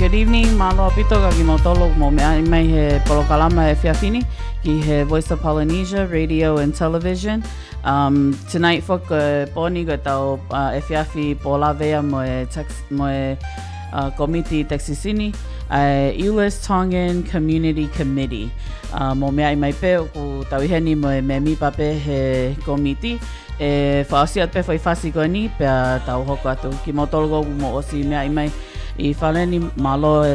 good evening. Malo apito ka kimotolo mo me mai he polokalama he fiafini ki he Voice of Polynesia Radio and Television. Tonight fok poni go tau e fiafi polavea mo komiti Texasini Euless Tongan Community Committee. Mo me mai pe ku tau heni mo me mi pape he komiti. Whaosia pe whai whasi koe ni, pia tau hoko atu. Ki motologo mo osi mea mai I whaleni malo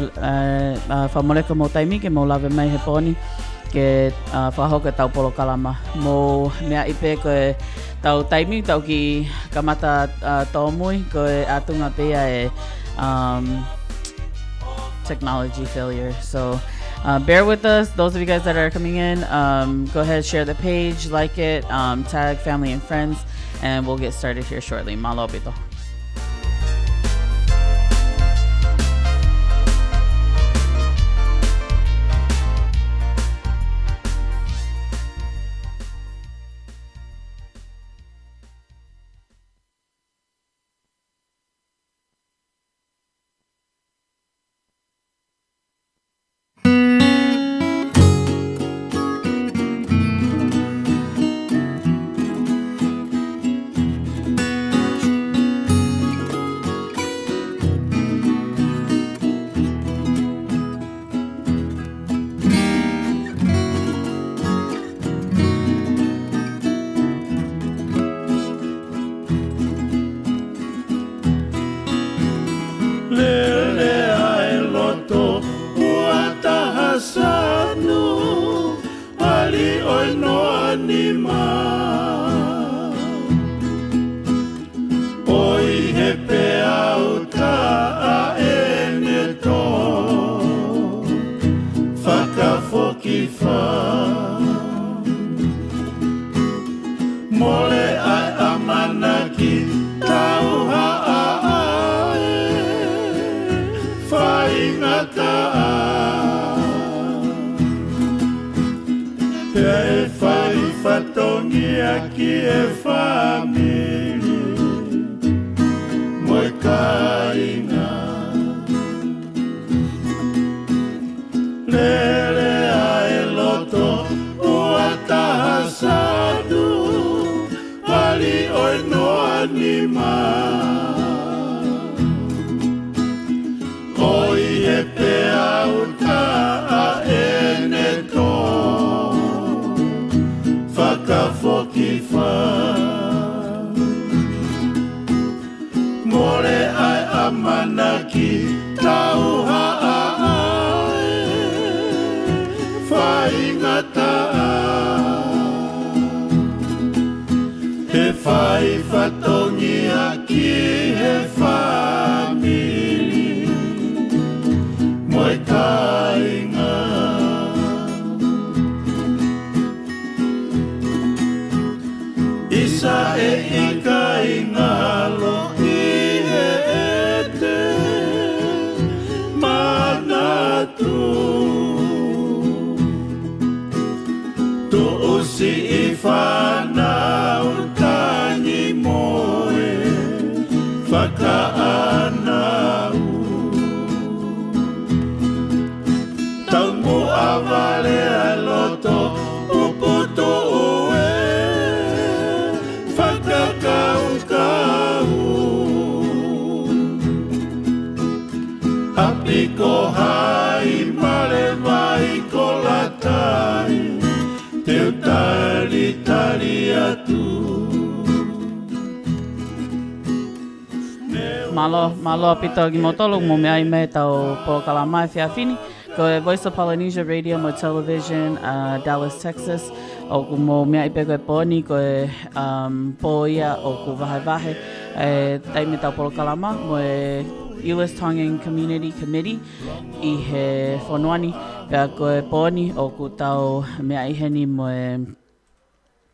whamoreka mo taimi ke mo lawe mai he poni ke whahoka tau polo kalama. Mo mea ipe koe tau taimi tau ki kamata tōmui koe atunga pia technology failure. So bear with us. Those of you guys that are coming in, go ahead, share the page, like it, tag family and friends, and we'll get started here shortly. Malo pito. Malo apito ki motolo mo me mai tau po kalama fiafini ko Voice of Polynesia Radio mo Television Dallas Texas o ku mo me ipe ko poni ko po ia o ku vahe taimi tau po kalama mo Euless Tongan Community Committee I he fonoani pe ko poni o ku tau me iheni mo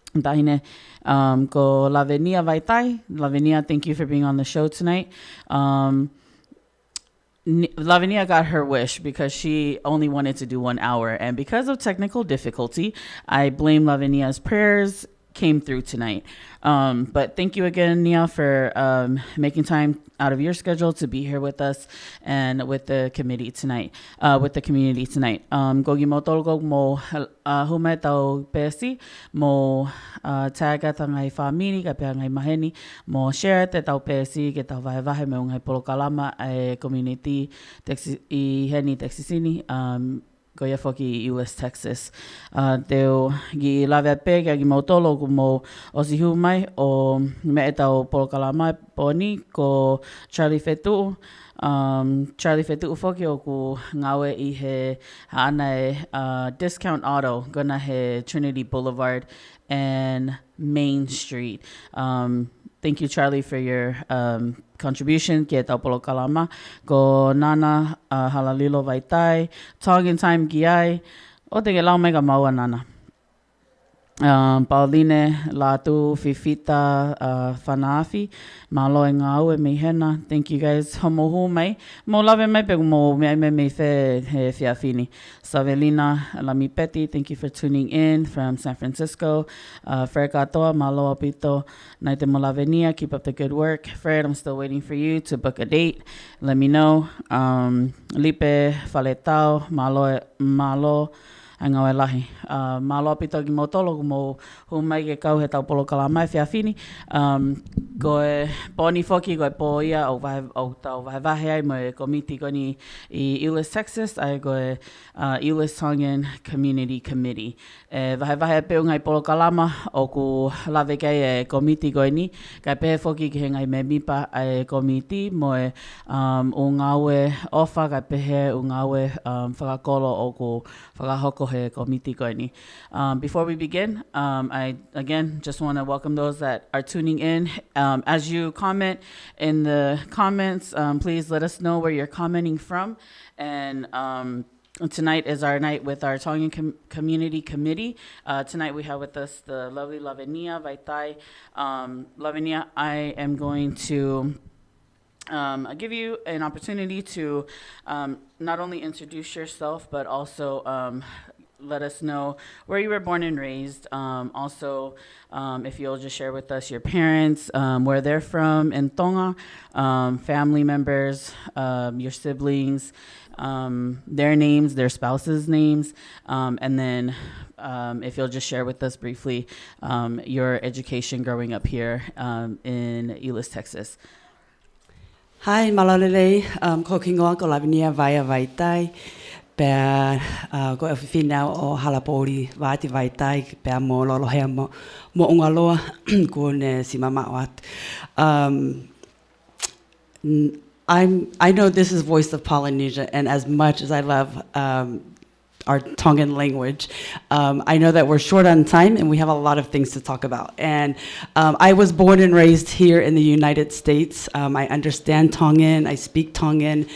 Tahine, ko Lavenia Vaitai. Lavenia, thank you for being on the show tonight. Lavenia got her wish because she only wanted to do 1 hour. And because of technical difficulty, I blame Lavenia's prayers came through tonight. But thank you again, Nia, for making time out of your schedule to be here with us and with the committee tonight, with the community tonight. Gogi mo tolgo mo hume tau pesi mo taga ta ngai whamini ka pia ngai maheni mo share te tau pesi ke tau vahe me ngai polokalama e community i heni Texasini. Goia foki US Texas. Teo gi lawe pe kia gi mautolo ku mo osihu mai o me e tau polokalama poni ko Charlie Fetu. Charlie Fetu foki o ku ngawe i he ana e Discount Auto gona he Trinity Boulevard and Main Street. Thank you, Charlie, for your contribution. Kia tau polokalama. Ko nana halalilo vaitai. Tongan time ki ai. O te ke lau mega maua nana. Pauline latu fifita whanaafi. Malo e ngā au e mei hena. Thank you guys. Homo hu mai. Mo lawe mai pe mo mei mei fe he whiawhini. Savelina Lamipeti, thank you for tuning in from San Francisco. Fred katoa, malo apito. Nai te mo lawe nia. Keep up the good work. Fred, I'm still waiting for you to book a date. Let me know. Lipe Faletao, malo. Angau e lahi. Malo apito ki motolo mo humai ke kau he tau polokalama e whiawhini. Goe poni foki goe po ia o tau vahe ai mo e komiti koni I Euless, Texas. Ai goe Euless Tongan Community Committee. Vahe peo ngai polokalama o ku lawe kei e komiti koe ni. Kai pehe foki ki he ngai me mipa e komiti mo e o ngawe ofa kai pehe o ngawe whakakolo o ku whakahoko he komiti koe ni. Before we begin, I again just want to welcome those that are tuning in. As you comment in the comments, please let us know where you're commenting from. And tonight is our night with our Tongan Community Committee. Tonight we have with us the lovely Lavenia Vaitai. Lavenia, I am going to give you an opportunity to not only introduce yourself, but also let us know where you were born and raised. Also, if you'll just share with us your parents, where they're from in Tonga, family members, your siblings, their names, their spouses' names, and then if you'll just share with us briefly your education growing up here in Euless, Texas. Hi, malalele, ko kingoa ko Lavenia Vaia Vaitai. Pea ko e whiwhinau o halapori vāti vaitai pea mo lolohea mo ungaloa ko ne si mama wat. I know this is Voice of Polynesia, and as much as I love our Tongan language, I know that we're short on time and we have a lot of things to talk about. And I was born and raised here in the United States. I understand Tongan, I speak Tongan,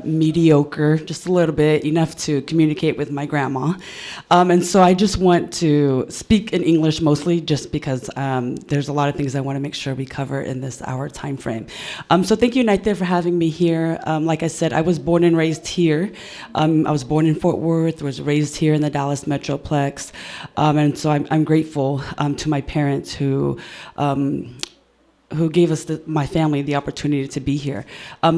mediocre, just a little bit, enough to communicate with my grandma. And so I just want to speak in English mostly just because there's a lot of things I want to make sure we cover in this hour time frame. So thank you, Naite, for having me here. Like I said, I was born and raised here. I was born in Fort Worth, was raised here in the Dallas Metroplex. And so I'm grateful to my parents who gave us, my family, the opportunity to be here.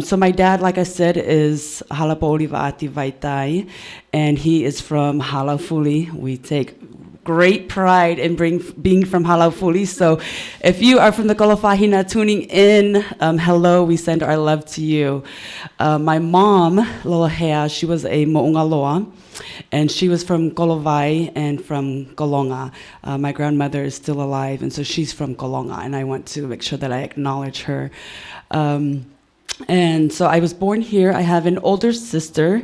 So my dad, like I said, is Halapoli Vaati Vaitai, and he is from Halaufuli. We take great pride in being from Halaufuli. So if you are from the Kolofahina tuning in, hello, we send our love to you. My mom, Lolohea, she was a Mo'ungaloa, and she was from Kolovai and from Kolonga. My grandmother is still alive, and so she's from Kolonga, and I want to make sure that I acknowledge her. And so I was born here. I have an older sister.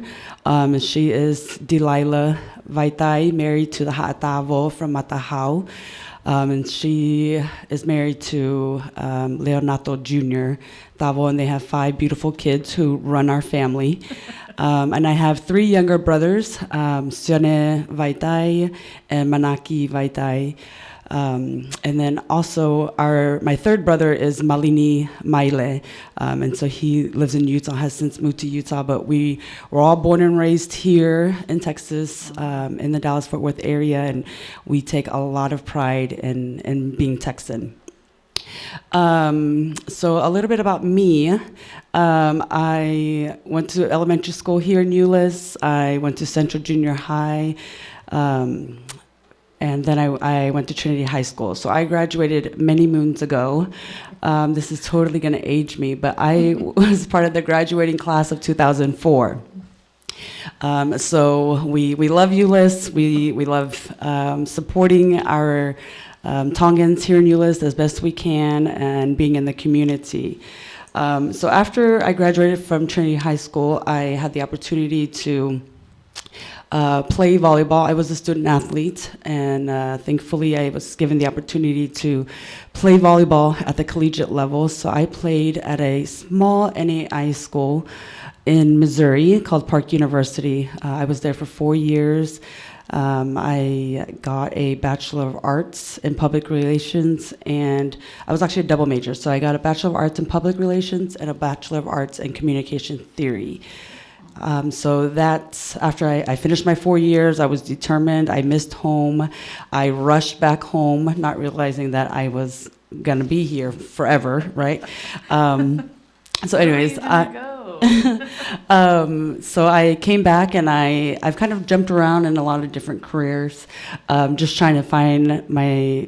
She is Delilah Vaitai, married to the Ha'atavo from Matahau. And she is married to Leonardo Jr. Tavo, and they have 5 beautiful kids who run our family. And I have 3 younger brothers, Sione Vaitai and Manaki Vaitai. And then also my third brother is Malini Maile, and so he lives in Utah, has since moved to Utah, but we were all born and raised here in Texas, in the Dallas-Fort Worth area, and we take a lot of pride in being Texan. So a little bit about me. I went to elementary school here in Euless. I went to Central Junior High. And then I went to Trinity High School. So I graduated many moons ago. This is totally going to age me, but I was part of the graduating class of 2004. So we love Euless. We love supporting our Tongans here in Euless as best we can and being in the community. So after I graduated from Trinity High School, I had the opportunity to play volleyball. I was a student athlete, and thankfully I was given the opportunity to play volleyball at the collegiate level. So I played at a small NAI school in Missouri called Park University. I was there for 4 years. I got a Bachelor of Arts in Public Relations, and I was actually a double major. So I got a Bachelor of Arts in Public Relations and a Bachelor of Arts in Communication Theory. So that's after I finished my 4 years. I was determined. I missed home. I rushed back home, not realizing that I was gonna be here forever, right? So anyways, so I came back, and I've kind of jumped around in a lot of different careers, just trying to find my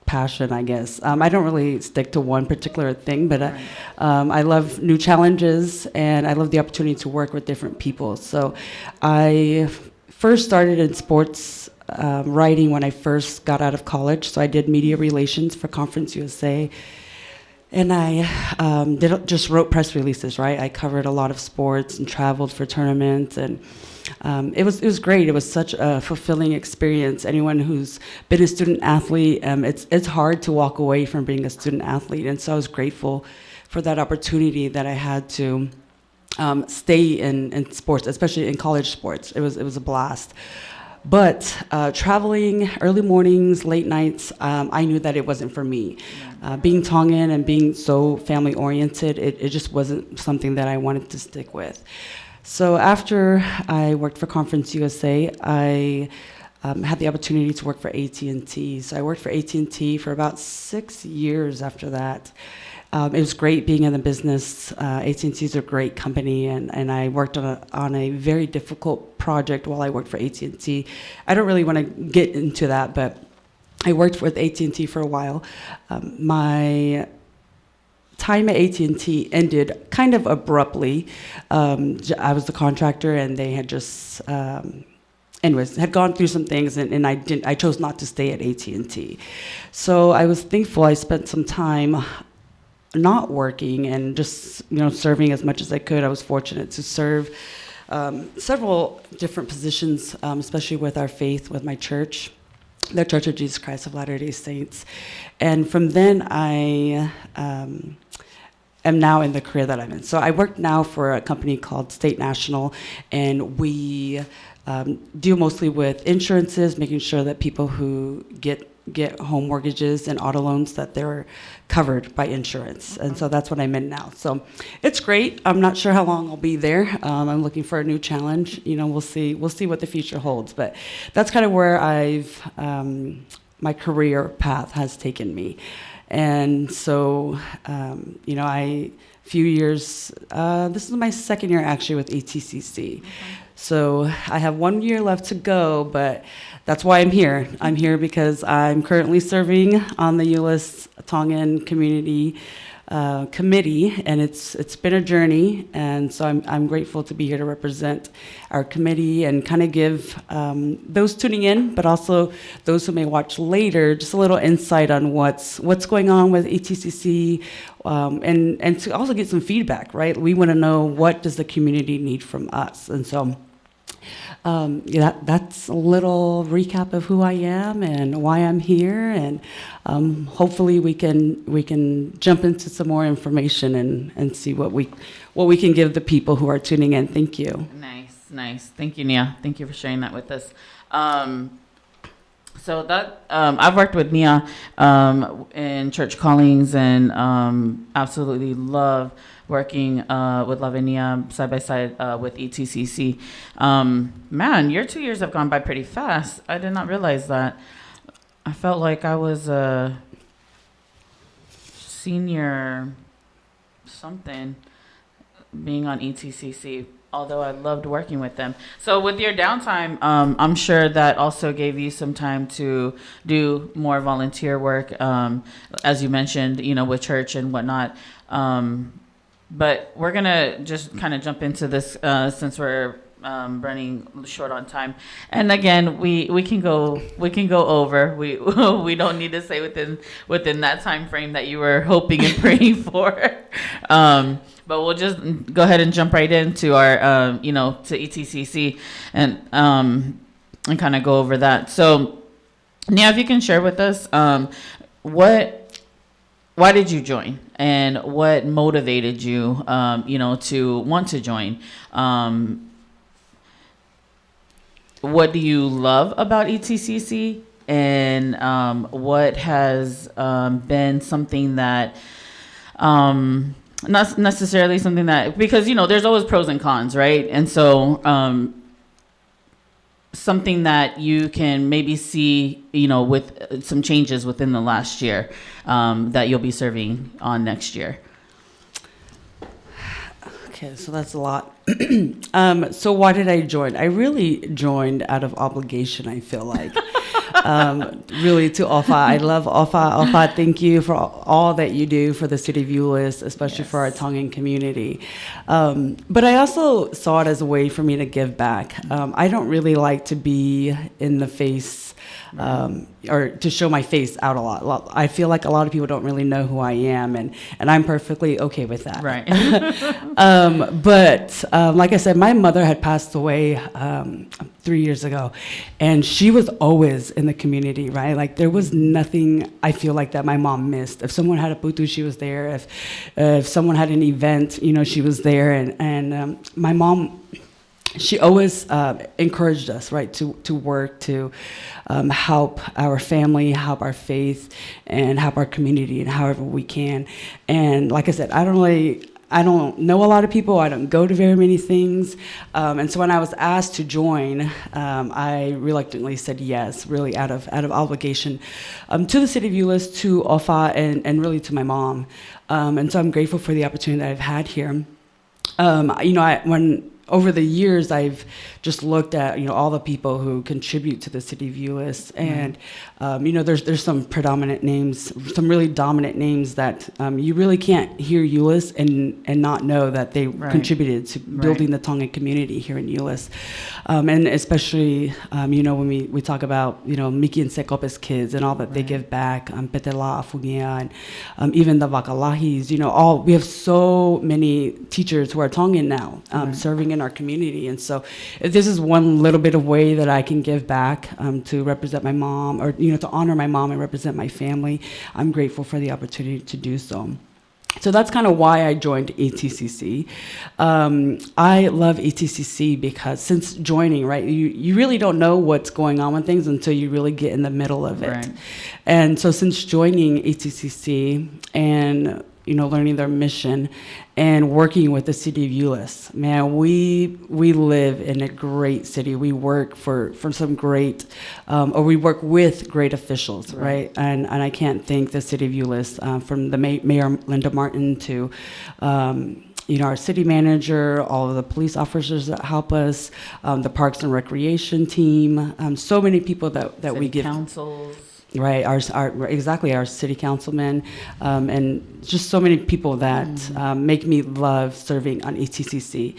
passion, I guess. I don't really stick to one particular thing, but I love new challenges, and I love the opportunity to work with different people. So I first started in sports writing when I first got out of college. So I did media relations for Conference USA, and I just wrote press releases, right? I covered a lot of sports and traveled for tournaments, and it was great. It was such a fulfilling experience. Anyone who's been a student athlete, it's hard to walk away from being a student athlete, and so I was grateful for that opportunity that I had to stay in sports, especially in college sports. It was a blast. But traveling early mornings, late nights, I knew that it wasn't for me. Being Tongan and being so family oriented, it just wasn't something that I wanted to stick with. So after I worked for Conference USA, I had the opportunity to work for AT&T. So I worked for AT&T for about 6 years after that. It was great being in the business. AT&T is a great company, and I worked on a very difficult project while I worked for AT&T. I don't really want to get into that, but I worked with AT&T for a while. My time at AT&T ended kind of abruptly. I was the contractor, and they had just, anyways, had gone through some things, and I chose not to stay at AT&T. So I was thankful. I spent some time not working and just serving as much as I could. I was fortunate to serve several different positions, especially with our faith, with my church, the Church of Jesus Christ of Latter-day Saints. And from then I am now in the career that I'm in. So I work now for a company called State National, and we deal mostly with insurances, making sure that people who get home mortgages and auto loans, that they're covered by insurance. And so that's what I'm in now. So it's great. I'm not sure how long I'll be there. I'm looking for a new challenge. We'll see what the future holds. But that's kind of where my career path has taken me. And so, few years, this is my second year actually with ATCC. So I have 1 year left to go, but that's why I'm here. I'm here because I'm currently serving on the Euless Tongan Community Committee, and it's been a journey, and so I'm grateful to be here to represent our committee and kind of give those tuning in, but also those who may watch later, just a little insight on what's going on with ATCC, and to also get some feedback, right? We want to know, what does the community need from us, and so that's a little recap of who I am and why I'm here, and hopefully we can jump into some more information and see what we can give the people who are tuning in. Thank you. Nice. Thank you, Nia. Thank you for sharing that with us. So that I've worked with Nia in church callings, and absolutely love working with Love and Nia side by side with ETCC. Man, your 2 years have gone by pretty fast. I did not realize that. I felt like I was a senior something being on ETCC, although I loved working with them. So with your downtime, I'm sure that also gave you some time to do more volunteer work, as you mentioned, with church and whatnot. But we're going to just kind of jump into this since we're running short on time. And again, we can go over. We don't need to say within that time frame that you were hoping and praying for. But we'll just go ahead and jump right into our to ETCC and kind of go over that. So Nia, if you can share with us why did you join, and what motivated you to want to join? What do you love about ETCC, and what has been something that not necessarily something that, because there's always pros and cons, right? And so something that you can maybe see with some changes within the last year that you'll be serving on next year. Okay, so that's a lot. So why did I join? I really joined out of obligation, I feel like. Really, to OFA. I love OFA. OFA, thank you for all that you do for the city of Euless, especially for our Tongan community. But I also saw it as a way for me to give back. I don't really like to be in the face or to show my face out a lot. I feel like a lot of people don't really know who I am, and I'm perfectly okay with that. Right. But like I said, my mother had passed away 3 years ago, and she was always in the community, right? Like there was nothing I feel like that my mom missed. If someone had a putu, she was there. If someone had an event, she was there. And my mom, she always encouraged us, right, to work, to help our family, help our faith, and help our community in however we can. And like I said, I don't know a lot of people. I don't go to very many things. And so when I was asked to join, I reluctantly said yes, really out of obligation to the city of Euless, to OFA, and really to my mom. And so I'm grateful for the opportunity that I've had here. When over the years, I've just looked at all the people who contribute to the city of Euless, and there's some predominant names, some really dominant names that you really can't hear Euless and not know that they contributed to building the Tongan community here in Euless, and especially when we talk about Miki and Sekope's kids and all that they give back, Petela, Afugia, and even the Wakalahis. We have so many teachers who are Tongan now, serving in our community, and so this is one little bit of way that I can give back to represent my mom, or to honor my mom and represent my family. I'm grateful for the opportunity to do so. So that's kind of why I joined ETCC. I love ETCC because since joining, right, you really don't know what's going on with things until you really get in the middle of it. Right. And so since joining ETCC and learning their mission and working with the city of Euless, man, we live in a great city. We work for some great, or we work with great officials, right? And I can't thank the city of Euless, from the Mayor Linda Martin to our city manager, all of the police officers that help us, the Parks and Recreation team, so many people that we give. Councils. Right, our city councilmen, and just so many people that make me love serving on ETCC.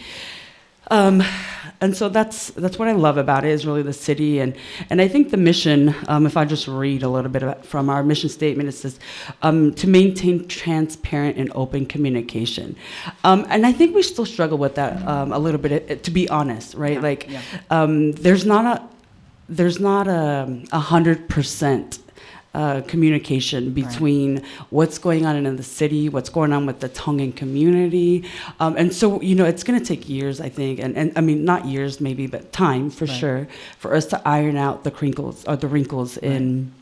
And so that's what I love about it, is really the city, and I think the mission, if I just read a little bit from our mission statement, it says to maintain transparent and open communication, and I think we still struggle with that a little bit, to be honest, right? There's not a 100% communication between what's going on in the city, what's going on with the Tongan community. And so, it's going to take years, I think, and I mean, not years maybe, but time for sure, for us to iron out the crinkles or the wrinkles in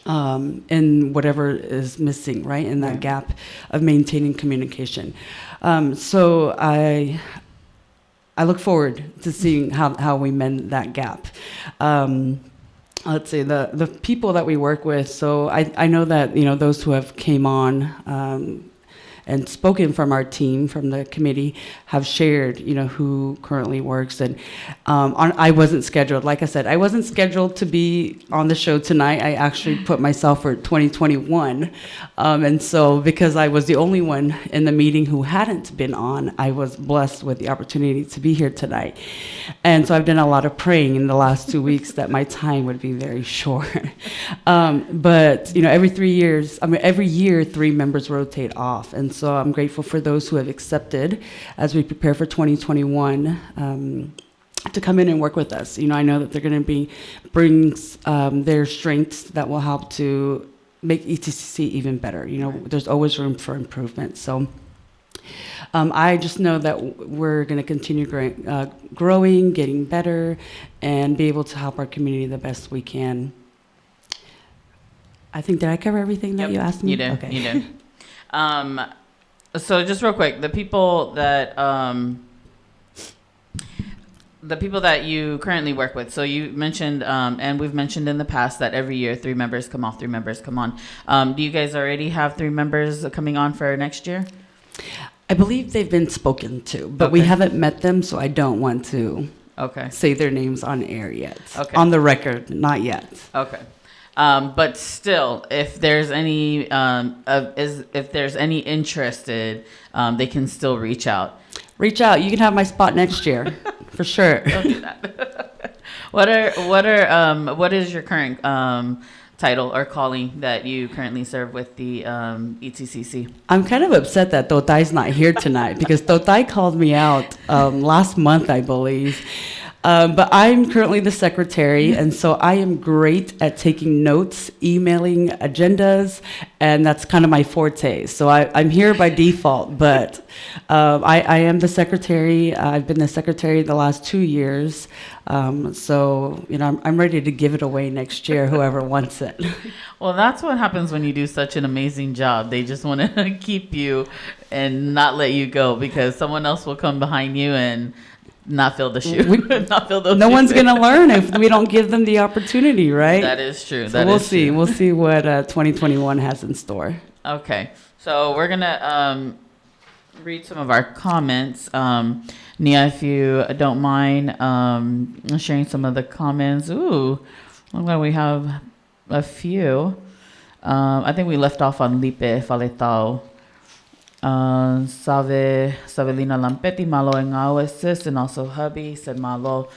whatever is missing, right, in that gap of maintaining communication. So I look forward to seeing how we mend that gap. Let's say the people that we work with. So I know that those who have came on and spoken from our team, from the committee, have shared who currently works. And I wasn't scheduled. Like I said, I wasn't scheduled to be on the show tonight. I actually put myself for 2021. And so because I was the only one in the meeting who hadn't been on, I was blessed with the opportunity to be here tonight. And so I've done a lot of praying in the last 2 weeks that my time would be very short. But every year 3 members rotate off. And so I'm grateful for those who have accepted as we prepare for 2021 to come in and work with us. I know that they're going to bring their strengths that will help to make ETCC even better. There's always room for improvement. So I just know that we're going to continue growing, getting better, and be able to help our community the best we can. I think, did I cover everything that you asked me? You did. Okay. You did. So just real quick, the people that you currently work with. So you mentioned, and we've mentioned in the past that every year 3 members come off, 3 members come on. Do you guys already have 3 members coming on for next year? I believe they've been spoken to, but we haven't met them, so I don't want to say their names on air yet. Okay. On the record, not yet. Okay. But still, if there's any interested, they can still reach out. Reach out. You can have my spot next year, for sure. Don't do that. What is your current title or calling that you currently serve with the ETCC? I'm kind of upset that Totai's not here tonight because Totai called me out last month, I believe. But I'm currently the secretary, and so I am great at taking notes, emailing agendas, and that's kind of my forte. So I'm here by default, but I am the secretary. I've been the secretary the last 2 years. So, I'm ready to give it away next year, whoever wants it. Well, that's what happens when you do such an amazing job. They just want to keep you and not let you go because someone else will come behind you and not fill the shoe. No one's going to learn if we don't give them the opportunity, right? That is true. So we'll see. We'll see what 2021 has in store. Okay. So we're going to read some of our comments. Nia, if you don't mind sharing some of the comments. Ooh, look like we have a few. I think we left off on Lipe Faletao. Savelina Lampetti, malo engawe sis, and also hubby said malo.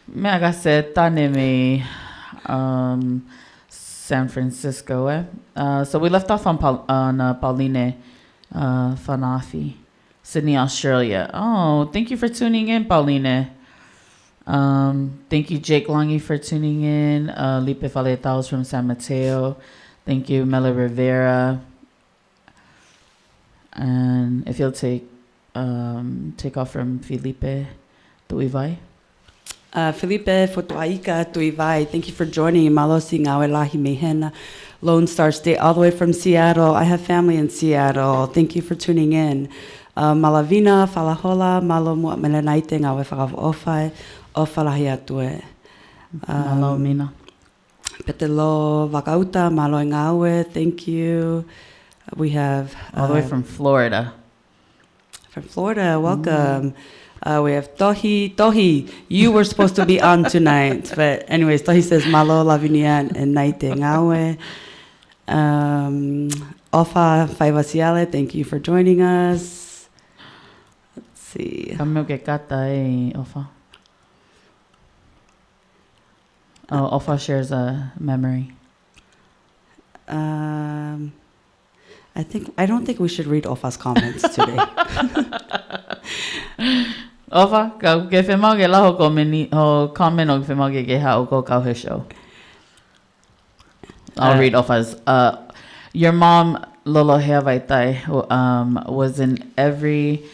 Me aga se tanemi San Francisco. So we left off on Pauline Fanafi, Sydney, Australia. Oh, thank you for tuning in, Pauline. Thank you, Jake Longy, for tuning in. Lipe Faletaos from San Mateo. Thank you, Mela Rivera. And if you'll take off from Felipe Tuivai. Felipe Fotuaika Tuivai, thank you for joining. Malosi Ngawelahi Mehena, Lone Star State, all the way from Seattle. I have family in Seattle. Thank you for tuning in. Malavina, Falahola, Malo Muatmelanaite, Ngawe Farav Ofai, Ofalahiatue. Malo Mina. Petelo Vakauta, Malo Ngawe, thank you. We have all the way from Florida. From Florida, welcome. We have Tohi. Tohi, you were supposed to be on tonight, but anyways, Tohi says malo lavinia and naite ngawe. Ofa Faivasiale, thank you for joining us. Let's see. Ofa. Oh, Ofa shares a memory. I don't think we should read Ofa's comments today. Ofa, ke whemau ke laho comment o ke whemau ke ha o ko kau he show. I'll read Ofa's. Your mom, Lolo Heavaitai, was in every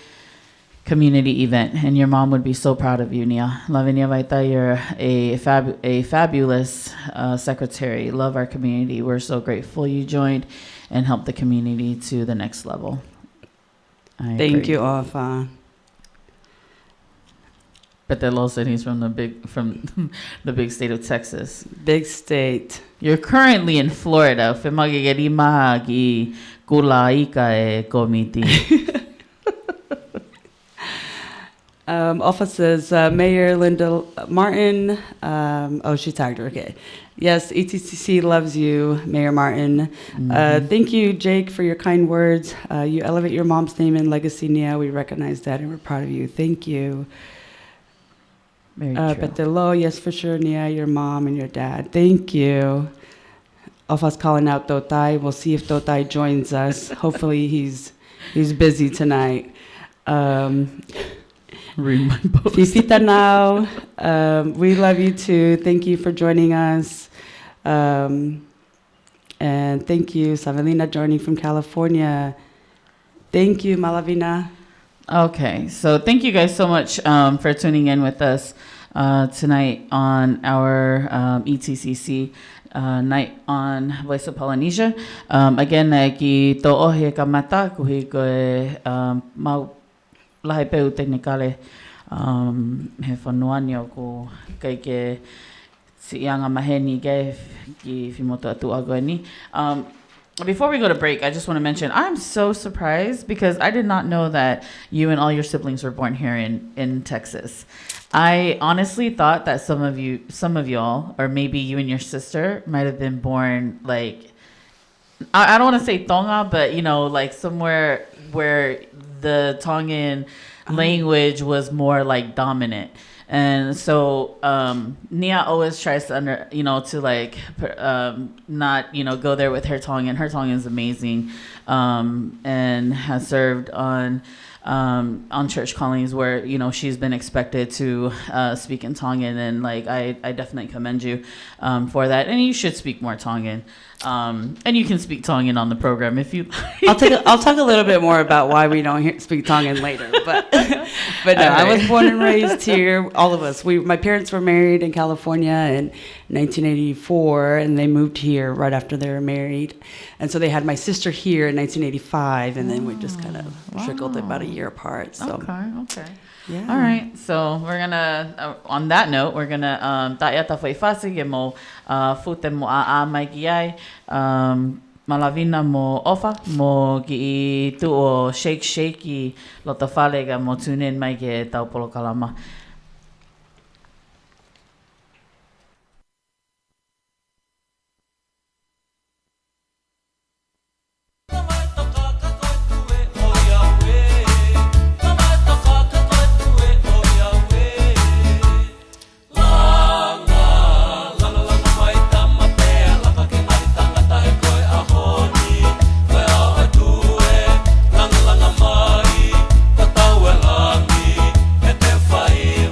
community event, and your mom would be so proud of you, Nia. Lavinia Vaitai, you're a fabulous secretary. Love our community. We're so grateful you joined and helped the community to the next level. Thank you, Ofa. But Lo said he's from the big state of Texas. Big state. You're currently in Florida. Ofa says, Mayor Linda Martin. She tagged her. Okay. Yes, ETCC loves you, Mayor Martin. Thank you, Jake, for your kind words. You elevate your mom's name and legacy, Nia. We recognize that and we're proud of you. Thank you. Very true. Petelo, yes, for sure, Nia, your mom and your dad. Thank you. Ofa's calling out Dotai. We'll see if Dotai joins us. Hopefully he's busy tonight. Read my post. Fifita now. We love you too. Thank you for joining us. And thank you, Savelina, joining from California. Thank you, Malavina. Okay, so thank you guys so much for tuning in with us tonight on our ETCC night on Voice of Polynesia. Again, ki to ohe ka mata kuhi koe mau lahe peu teknikale he whanuanio ko kai ke si ianga maheni ke ki whimoto atu agoe ni. Before we go to break, I just want to mention I'm so surprised because I did not know that you and all your siblings were born here in Texas. I honestly thought that some of y'all, or maybe you and your sister, might have been born like I don't want to say Tonga, but like somewhere where the Tongan language was more like dominant. And so Nia always tries to not go there with her Tongan. Her Tongan is amazing, and has served on church colonies where she's been expected to speak in Tongan, and like I definitely commend you for that. And you should speak more Tongan. And you can speak Tongan on the program if you. I'll talk a little bit more about why we don't speak Tongan later, but no, right. I was born and raised here. All of us. My parents were married in California in 1984, and they moved here right after they were married, and so they had my sister here in 1985, and then we just kind of trickled about a year apart. So. Okay. Yeah. All right. So we're gonna. On that note, we're gonna. Ta'yata fa'ifasi ke mo fute mo a mai ki ai. Malavina mo Ofa mo ki tu o shake I lota fale ga mo tune in mai ke tau polo kalama. Fire.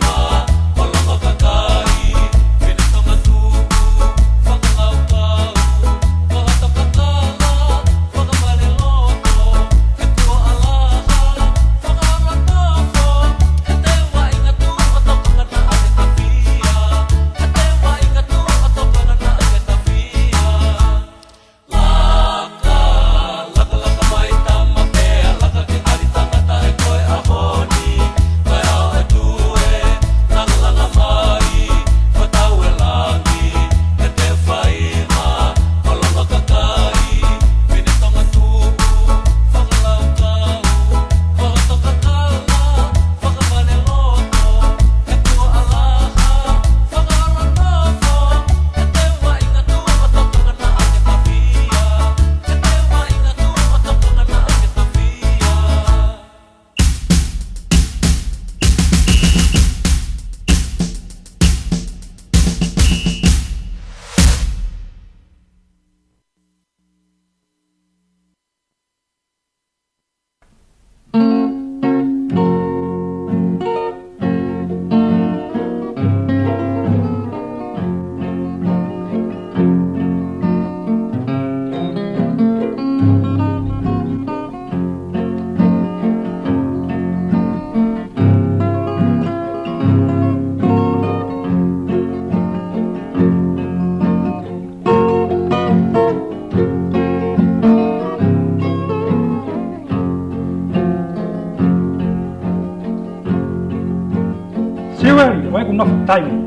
Oe unofu taimi.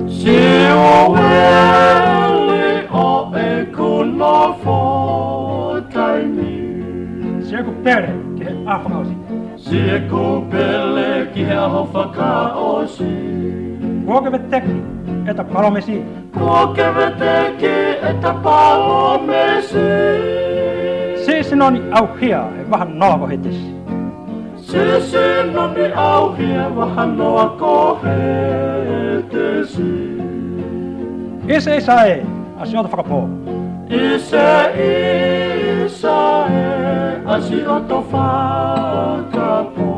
Si o wele o e kunofo taimi. Si e ku pere ki he awhakaosi. Si e kupele ki he aho whakaosi. Kua ke teki e ta palomesi. Ko ke veteki e ta palomesi. Si sinoni au hia e waha noa ko he tesi. Si noni au hia waha noa ko he tesi. Ise isa e a si oto whakapo. Ise isa e a si oto whakapo.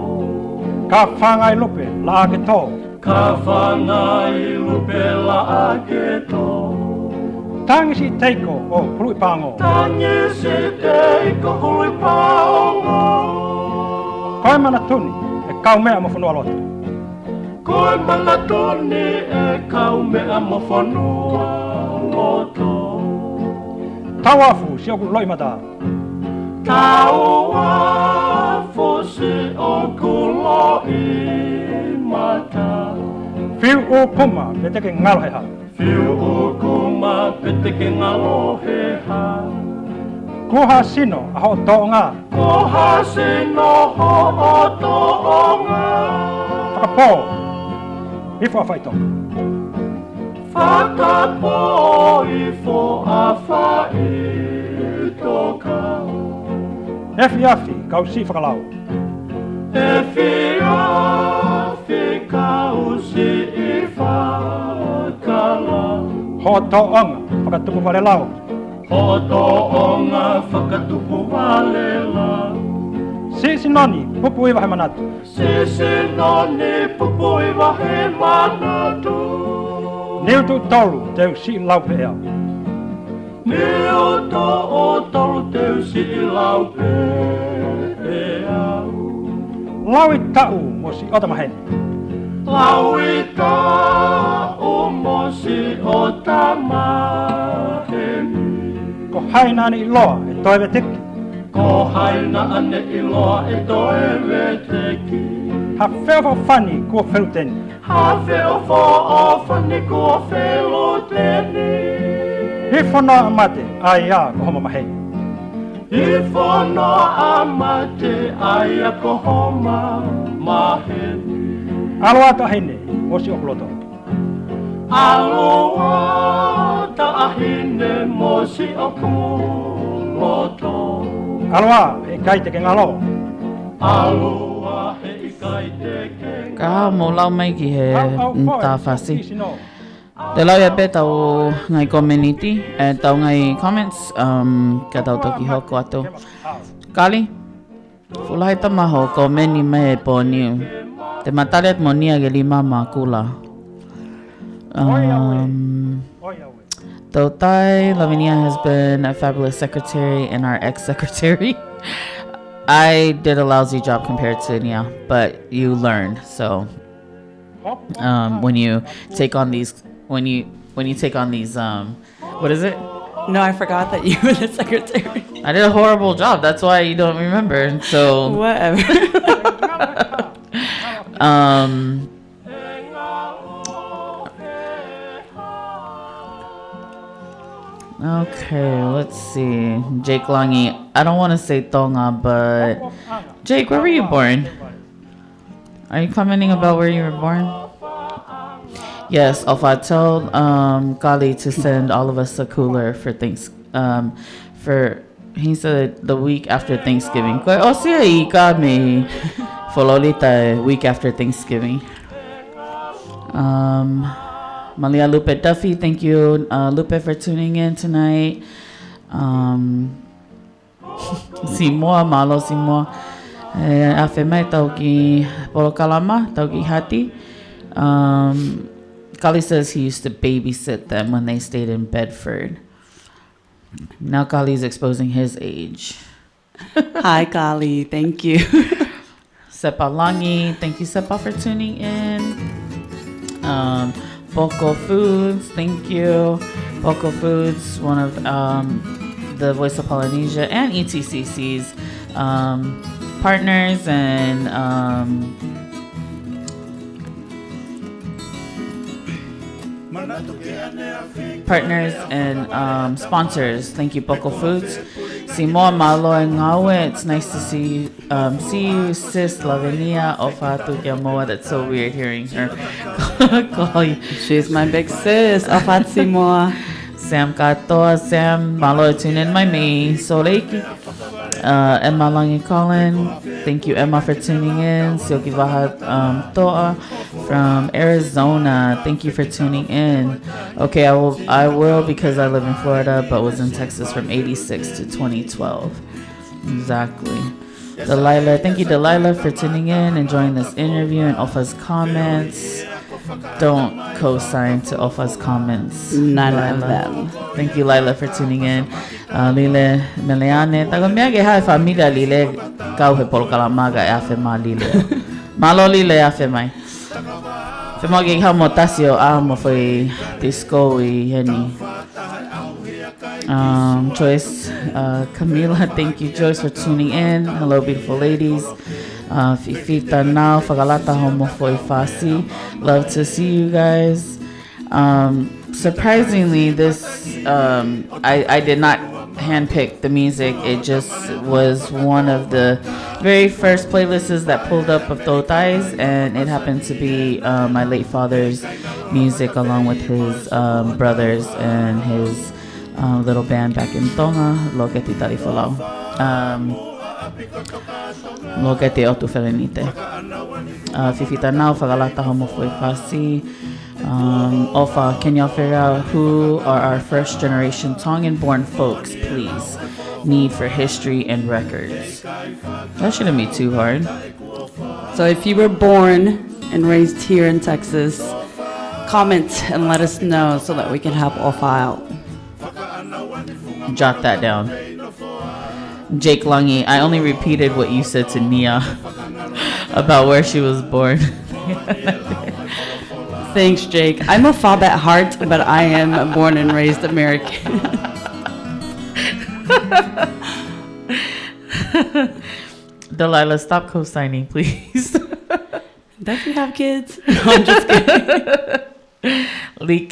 Ka whangai lupe la ke tō. Ka whangai lupe la ake tō. Tangisi teiko o Hui Pango. Tangisi teiko Hui Pango. Koe mana tuni e kau mea mo whanua loto. Koe mana tuni e kau mea mo whanua loto. Tau afu si oku loi mata. Tau afu si oku loi mata. Whiu o puma me teke ngalo he ha. Whiu o kuma pete ke ngalo he ha. Koha sino a ho tō ngā. Koha sino ho o tō ngā. Whakapō. Ifo a whaito. Whakapō ifo a whaitoka. Efi afi kau si whakalau. Efi afi kau si I whakalau. Ho tō onga whakatupu wale lau. Ho tō onga whakatupu wale lau. Si sinoni pupu iwa he manatu. Si sinoni pupu iwa he manatu. Niu tu tolu teu si lau pe ea. Niu tu tolu teu si lau pe ea. Lau I tau mo si otamahene. Lau I tau mo si otamahene. Ko haina ni loa e toewe tiki. Ko haina ane I loa e toewe teki. Ha whewha whani kua wheruteni. Ha whewha whani kua wheruteni. He whanau amate ai a ko homa mahe. I whanau amate ai a ko homa mahe. Aloa ta hene o si okuloto. Aloha ta'ahine mo si okuloto. Aloa e kai te ke ngalo. Aloha he I kai te ke Ka mo lau mai ki he tā whasi. Sino. Te lau ia pe tau ngai community, tau ngai comments, ka tau toki hoko ato. Kali, fulai tamaho ko meni me e po niu. Te mataret mo nia ge lima ma kula. Totai, Lavinia has been a fabulous secretary and our ex-secretary. I did a lousy job compared to Nia, but you learn. So when you take on these, when you take on these, what is it? No, I forgot that you were the secretary. I did a horrible job. That's why you don't remember. So Whatever. Okay, let's see. Jake Langi. I don't want to say Tonga, but Jake, where were you born? Are you commenting about where you were born? Yes, if I tell Kali to send all of us a cooler for he said the week after Thanksgiving. Oh, see, he got me for Lolita week after Thanksgiving. Malia Lupe Duffy, thank you, Lupe, for tuning in tonight. Simoa, malo Simoa. Afe mai tau ki Polokalama, tau ki Hati. Kali says he used to babysit them when they stayed in Bedford. Now Kali's exposing his age. Hi, Kali. Thank you. Sepa Langi, thank you, Sepa, for tuning in. Boko Foods, thank you. Boko Foods, one of the Voice of Polynesia and ETCC's partners and partners and sponsors. Thank you, Poco Foods. Simo Malo and Ngawe. It's nice to see you, sis Lavinia Ofatu Yamoa. That's so weird hearing her call you. She's my big sis. Afat Simo. Sam Katoa, Sam Malo tunin my me. Soleiki. Emma Langi Colin. Thank you, Emma, for tuning in. Silky Vahat Toa from Arizona. Thank you for tuning in. Okay, I will because I live in Florida, but was in Texas from 86 to 2012. Exactly. Delilah, thank you, Delilah, for tuning in, enjoying this interview and Ofa's comments. Don't co-sign to Ofa's comments. None Lila. of them. Thank you, Lila, for tuning in. Lile Meleane. Tago miage hai familia Lile kau he polkalamaga e afe ma Lile. Malo Lile afe mai. Fe mo ge ha motasio a mo foi disco I heni. Joyce, Camila, thank you, Joyce, for tuning in. Hello, beautiful ladies. Fifita now, Fagalata homo foi fasi. Love to see you guys. Surprisingly, this I did not handpick the music. It just was one of the very first playlists that pulled up of Totais, and it happened to be my late father's music along with his brothers and his little band back in Tonga, Loketi Tarifolau. Loketi Otu Ferenite. Fifita now, Fagalata homo foi fasi. Ofa, can y'all figure out who are our first generation Tongan-born folks, please? Need for history and records. That shouldn't be too hard. So if you were born and raised here in Texas, comment and let us know so that we can help Ofa out. Jot that down. Jake Langi, I only repeated what you said to Nia about where she was born. Thanks, Jake. I'm a fob at heart, but I am born and raised American. Delilah, stop co-signing, please. Don't you have kids? No, I'm just kidding. Like,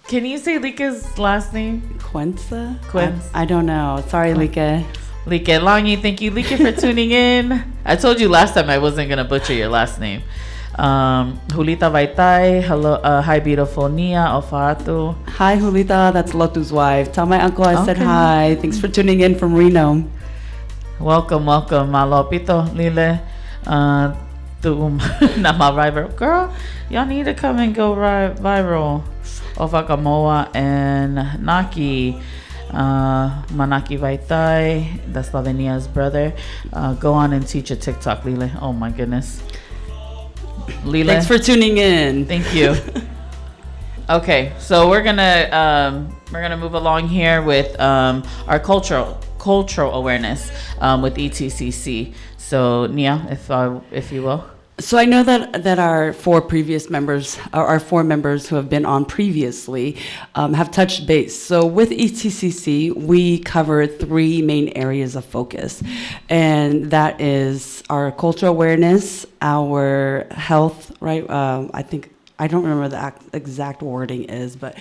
can you say Lika's last name? Quenza? Quenz. I don't know. Sorry, Lika. Like Langi, thank you, Lika, for tuning in. I told you last time I wasn't gonna butcher your last name. Julita Vaitai, hello, hi, beautiful Nia Ofatu. Hi, Julita. That's Lotu's wife. Tell my uncle I said Okay. hi. Thanks for tuning in from Reno. Welcome, Malopito, Lile. Nama viral. Girl, y'all need to come and go viral. Ofakamoa and Naki. Manaki Vaitai, that's Lavenia's brother. Go on and teach a TikTok, Lile. Oh my goodness. Lile. Thanks for tuning in. Thank you. Okay, so we're gonna move along here with our cultural awareness with ETCC. So Nia, if you will. So I know that our four members who have been on previously have touched base. So with ETCC, we cover three main areas of focus, and that is our cultural awareness, our health, right? I don't remember the exact wording is, but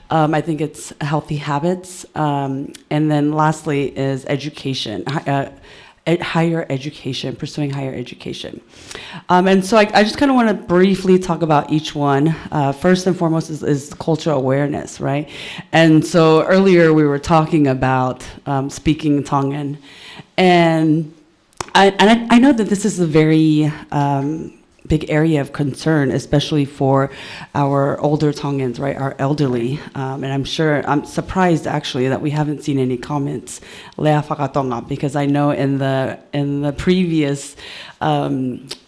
I think it's healthy habits, and then lastly is education. Higher education, pursuing higher education. And so I just kind of want to briefly talk about each one. First and foremost is cultural awareness, right? And so earlier we were talking about speaking Tongan. And I know that this is a very big area of concern, especially for our older Tongans, right, our elderly. And I'm surprised actually that we haven't seen any comments, Lea Whakatonga, because I know in the previous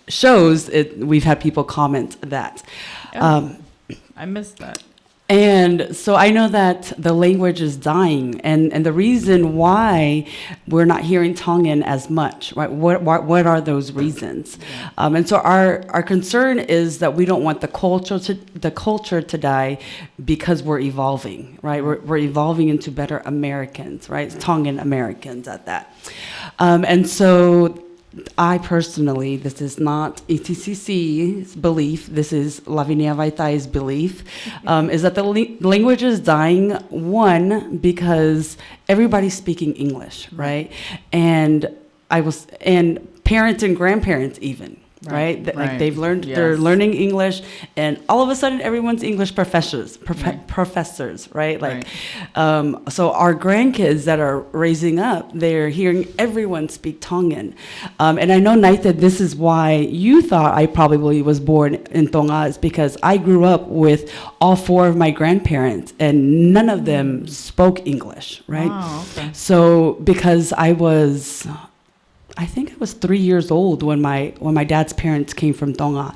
shows, we've had people comment that. I missed that. And so I know that the language is dying, and the reason why we're not hearing Tongan as much, right? What are those reasons? And so our concern is that we don't want the culture to die because we're evolving, right? We're evolving into better Americans, right? Tongan Americans at that. And so I personally, this is not ETCC's belief, this is Lavinia Vaitai's belief, is that the language is dying, one, because everybody's speaking English, right? And parents and grandparents even. Right? Like they've learned, they're learning English, and all of a sudden everyone's English professors, right? Like, so our grandkids that are raising up, they're hearing everyone speak Tongan. And I know, Naita, this is why you thought I probably was born in Tonga, is because I grew up with all four of my grandparents, and none of them spoke English, right? Oh, okay. So because I think I was 3 years old when my dad's parents came from Tonga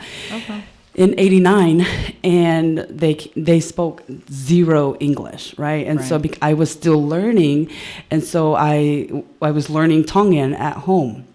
in '89, and they spoke zero English, right? And so I was still learning, and so I was learning Tongan at home.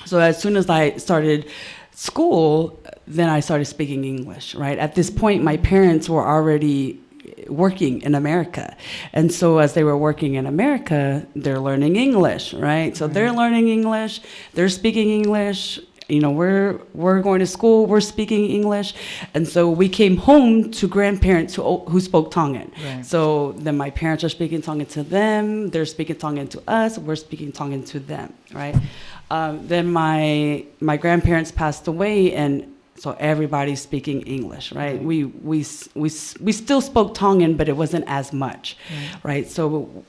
So as soon as I started school, then I started speaking English, right? At this point, my parents were already working in America, and so as they were working in America, they're learning English, right? So they're learning English, they're speaking English. You know, we're going to school, we're speaking English, and so we came home to grandparents who spoke Tongan. Right. So then my parents are speaking Tongan to them, they're speaking Tongan to us, we're speaking Tongan to them, right? Then my grandparents passed away, and so everybody's speaking English, right? We still spoke Tongan, but it wasn't as much, right? So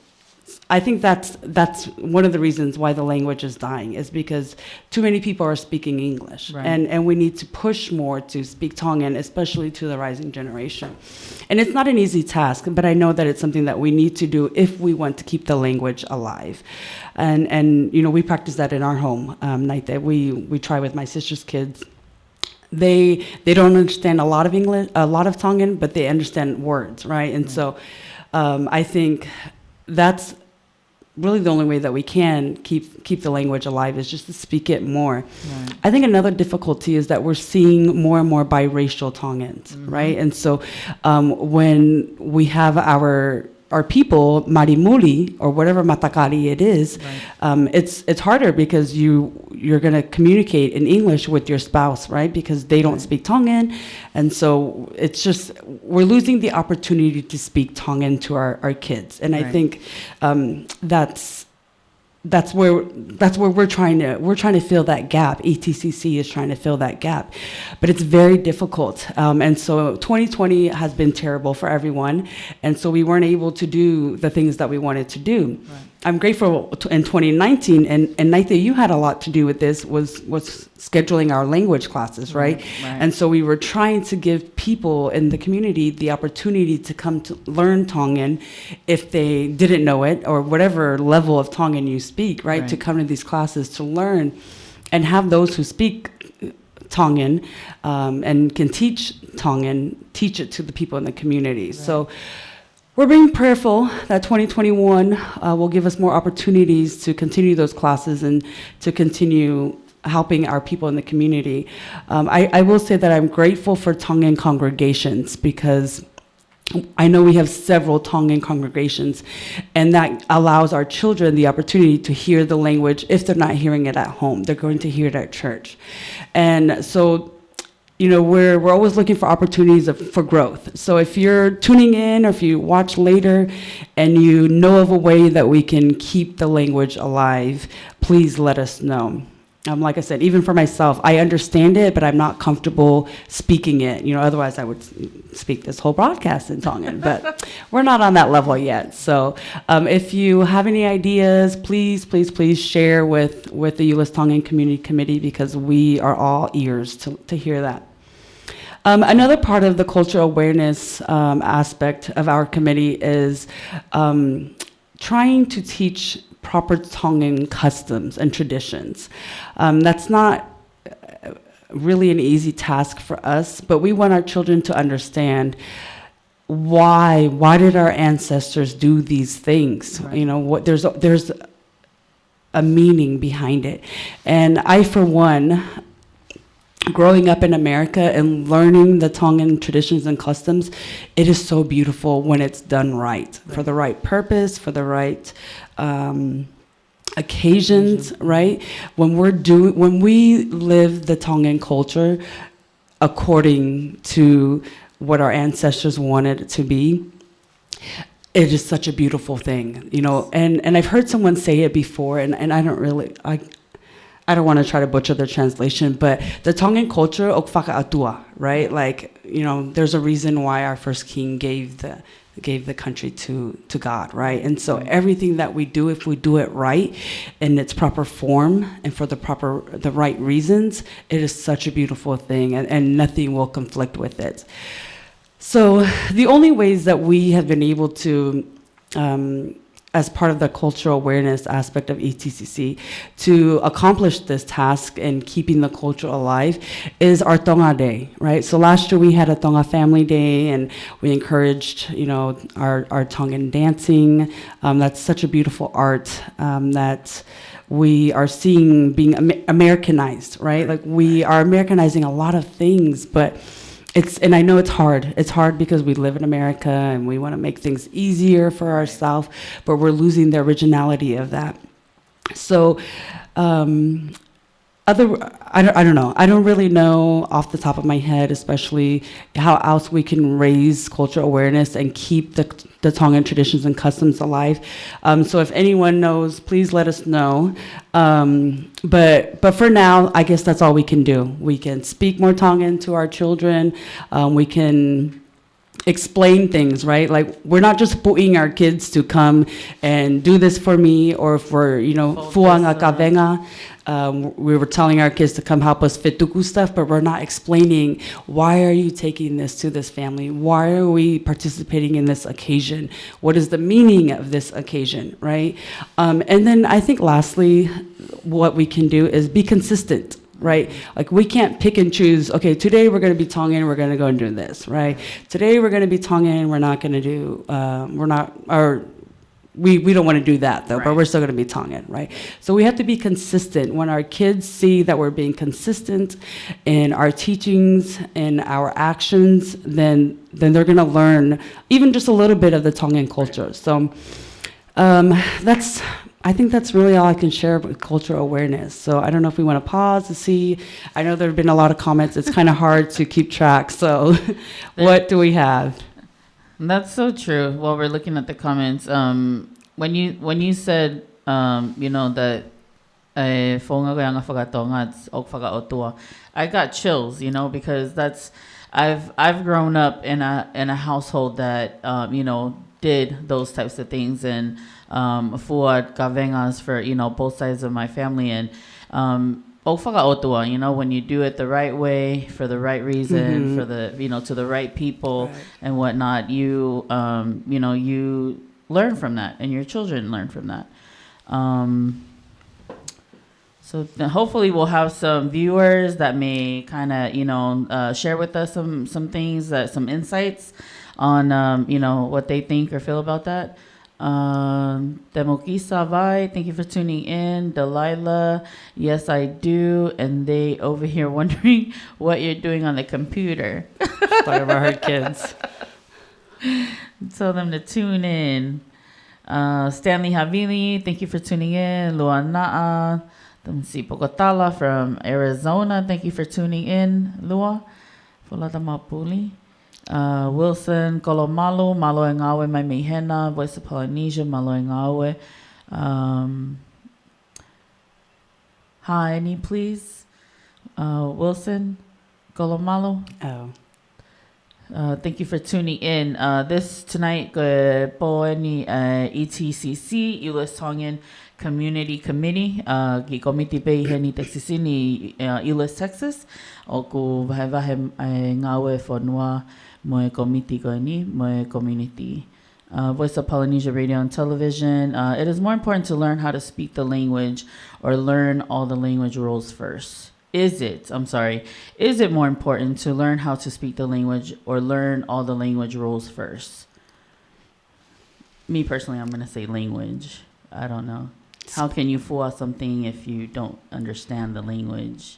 I think that's one of the reasons why the language is dying, is because too many people are speaking English, and we need to push more to speak Tongan, especially to the rising generation. And it's not an easy task, but I know that it's something that we need to do if we want to keep the language alive. And you know, we practice that in our home. We try with my sister's kids. They don't understand a lot of English, a lot of Tongan, but they understand words, right? And so I think that's really the only way that we can keep the language alive, is just to speak it more. Right. I think another difficulty is that we're seeing more and more biracial Tongans, right? And so when we have our people, marimuli, or whatever matakari it is, it's harder because you're going to communicate in English with your spouse, right? Because they don't speak Tongan. And so it's just, we're losing the opportunity to speak Tongan to our kids. And I think that's where we're trying to fill that gap. ETCC is trying to fill that gap, but it's very difficult. And so 2020 has been terrible for everyone, and so we weren't able to do the things that we wanted to do. Right. I'm grateful in 2019, and Naitha, you had a lot to do with this, was scheduling our language classes, right? And so we were trying to give people in the community the opportunity to come to learn Tongan if they didn't know it, or whatever level of Tongan you speak, right? To come to these classes to learn, and have those who speak Tongan and can teach Tongan, teach it to the people in the community. So we're being prayerful that 2021 will give us more opportunities to continue those classes and to continue helping our people in the community. I will say that I'm grateful for Tongan congregations, because I know we have several Tongan congregations, and that allows our children the opportunity to hear the language. If they're not hearing it at home, they're going to hear it at church. And so, you know, we're always looking for opportunities for growth. So if you're tuning in, or if you watch later and you know of a way that we can keep the language alive, please let us know. Like I said, even for myself, I understand it, but I'm not comfortable speaking it. You know, otherwise I would speak this whole broadcast in Tongan, but we're not on that level yet. So if you have any ideas, please share with the ULIS Tongan Community Committee, because we are all ears to hear that. Another part of the cultural awareness aspect of our committee is trying to teach proper Tongan customs and traditions. That's not really an easy task for us, but we want our children to understand why did our ancestors do these things? Right. You know, there's a meaning behind it. And I, for one, growing up in America and learning the Tongan traditions and customs, it is so beautiful when it's done right. For the right purpose, for the right occasions, right? When we live the Tongan culture according to what our ancestors wanted it to be, it is such a beautiful thing, you know. And I've heard someone say it before, and I don't want to try to butcher the translation, but the Tongan culture, okfaka atua, right? Like, you know, there's a reason why our first king gave the country to God, right? And so everything that we do, if we do it right in its proper form and for the right reasons, it is such a beautiful thing, and nothing will conflict with it. So the only ways that we have been able to, as part of the cultural awareness aspect of ETCC, to accomplish this task in keeping the culture alive is our Tonga Day, right? So last year we had a Tonga Family Day, and we encouraged, you know, our Tongan dancing. That's such a beautiful art that we are seeing being Americanized, right? Like, we are Americanizing a lot of things, but and I know it's hard. It's hard because we live in America and we want to make things easier for ourselves, but we're losing the originality of that. So, I don't know. I don't really know off the top of my head, especially how else we can raise cultural awareness and keep the Tongan traditions and customs alive. So if anyone knows, please let us know. But for now, I guess that's all we can do. We can speak more Tongan to our children. We can explain things, right? Like, we're not just putting our kids to come and do this for me, or for, you know, fuanga kavenga. We were telling our kids to come help us fituku stuff, but we're not explaining, why are you taking this to this family? Why are we participating in this occasion? What is the meaning of this occasion, right? And then I think lastly, what we can do is be consistent. Right? Like, we can't pick and choose, okay, today we're going to be Tongan, we're going to go and do this, right? Today we're going to be Tongan, we're not going to do, we don't want to do that though, but we're still going to be Tongan, right? So we have to be consistent. When our kids see that we're being consistent in our teachings and our actions, then they're going to learn even just a little bit of the Tongan culture. So I think that's really all I can share with cultural awareness. So I don't know if we want to pause to see. I know there have been a lot of comments. It's kind of hard to keep track. So what do we have? That's so true. While we're looking at the comments, when you said, you know, that I got chills, you know, because I've grown up in a household that you know, did those types of things, and fuad kavengas for, you know, both sides of my family, and you know, when you do it the right way, for the right reason, for the, you know, to the right people, and whatnot, you you know, you learn from that, and your children learn from that. So hopefully we'll have some viewers that may kind of, you know, share with us some things, some insights on, you know, what they think or feel about that. Demokisa Vai, thank you for tuning in. Delilah, yes I do. And they over here wondering what you're doing on the computer. Part of our kids. Tell them to tune in. Stanley Havili, thank you for tuning in. Luana'a, Tamsi Pokotala from Arizona, thank you for tuning in. Lua, Fulata Mapuli. Wilson, Kolomalu, Malo e Ngawe, Mai Mihena, Voice of Polynesia, Malo e Ngawe. Hi, any please? Wilson, Kolomalu. Oh. Thank you for tuning in. This tonight, Poeni ETCC, Ulis Tongan Community Committee, ki komiti pei heni Texasini, Ulis, Texas. Oku vahe ngawe fonua moe komiti koini, moe community. Voice of Polynesia Radio and Television. It is more important to learn how to speak the language or learn all the language rules first. Is it more important to learn how to speak the language or learn all the language rules first? Me personally, I'm going to say language. I don't know. How can you fool something if you don't understand the language?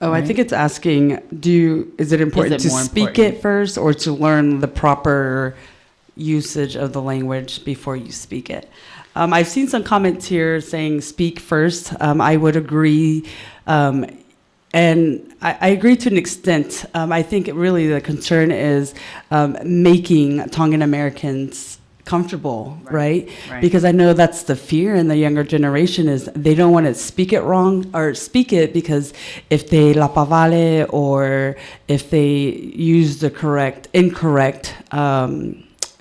Oh, right? I think it's asking, is it important to speak it first or to learn the proper, usage of the language before you speak it. I've seen some comments here saying speak first. I would agree. And I agree to an extent. I think really the concern is making Tongan Americans comfortable, right? Because I know that's the fear in the younger generation is they don't want to speak it wrong or speak it because if they lapavale or if they use the incorrect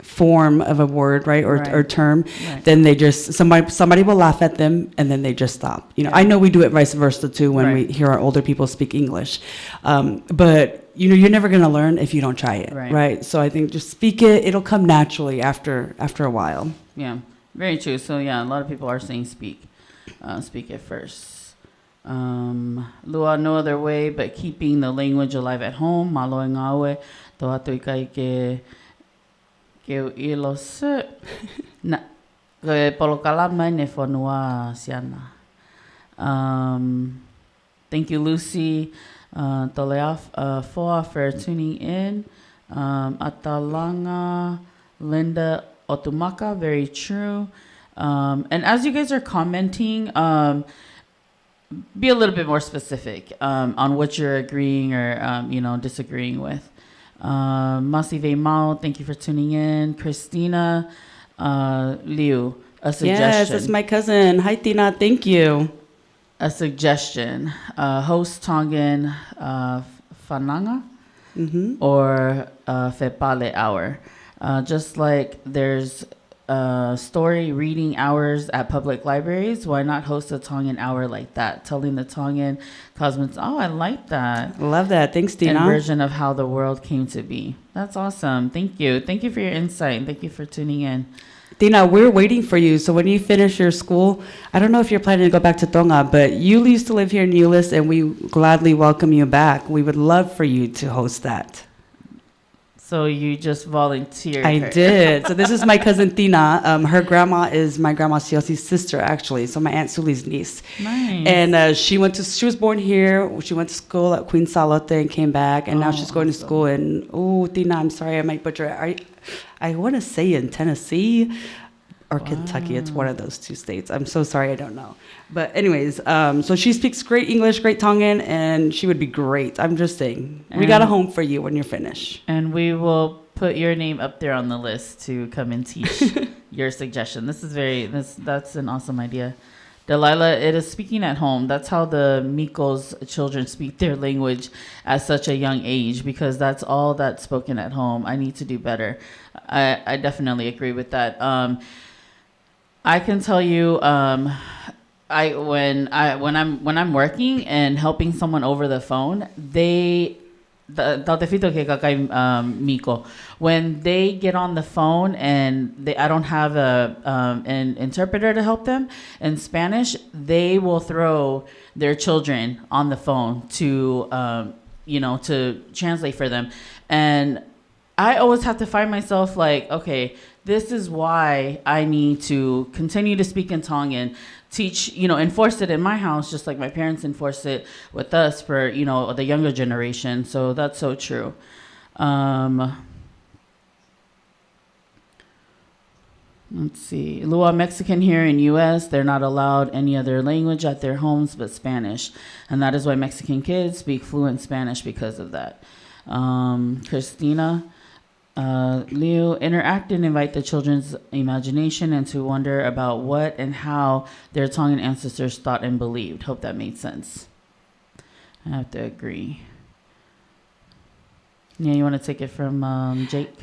form of a word, right, or term, then they just somebody will laugh at them and then they just stop. I know we do it vice versa too when we hear our older people speak English, but you're never going to learn if you don't try it, right? So I think just speak it; it'll come naturally after a while. Yeah, very true. So yeah, a lot of people are saying speak it first. Lua, no other way but keeping the language alive at home. Malo ngawe to atu ikai ke ilos na polokalama ne fonua siana. Thank you, Lucy Toleafoa, for tuning in. Atalanga Linda Otumaka, very true. And as you guys are commenting, be a little bit more specific on what you're agreeing or disagreeing with. Masive Mao, thank you for tuning in. Christina Liu, a suggestion. Yes, that's my cousin. Hi, Tina. Thank you. A suggestion. Host Tongan Fananga or Fepale Hour. Just like there's story reading hours at public libraries, why not host a Tongan hour like that? Telling the Tongan cosmos, I like that. Love that. Thanks, Tina. And version of how the world came to be. That's awesome. Thank you. Thank you for your insight. Thank you for tuning in. Tina, we're waiting for you. So when you finish your school, I don't know if you're planning to go back to Tonga, but you used to live here in Euless, and we gladly welcome you back. We would love for you to host that. So you just volunteered. I did. So this is my cousin Tina. Her grandma is my grandma Siosi's sister, actually. So my Aunt Suli's niece. Nice. And she was born here. She went to school at Queen Salote and came back. And now she's going to school in, Tina, I'm sorry, I might butcher it. I want to say in Tennessee or Kentucky. It's one of those two states. I'm so sorry, I don't know. But anyways, so she speaks great English, great Tongan, and she would be great. I'm just saying, we got a home for you when you're finished. And we will put your name up there on the list to come and teach your suggestion. That's an awesome idea. Delilah, it is speaking at home. That's how the Miko's children speak their language at such a young age, because that's all that's spoken at home. I need to do better. I definitely agree with that. I can tell you, when I'm working and helping someone over the phone, when they get on the phone and I don't have an interpreter to help them in Spanish, they will throw their children on the phone to to translate for them. And I always have to find myself like, okay, this is why I need to continue to speak in Tongan, teach, enforce it in my house, just like my parents enforced it with us for, the younger generation. So that's so true. Let's see. Lua Mexican here in U.S., they're not allowed any other language at their homes but Spanish. And that is why Mexican kids speak fluent Spanish because of that. Christina Liu, interact and invite the children's imagination and to wonder about what and how their Tongan ancestors thought and believed. Hope that made sense. I have to agree. Yeah, you want to take it from Jake?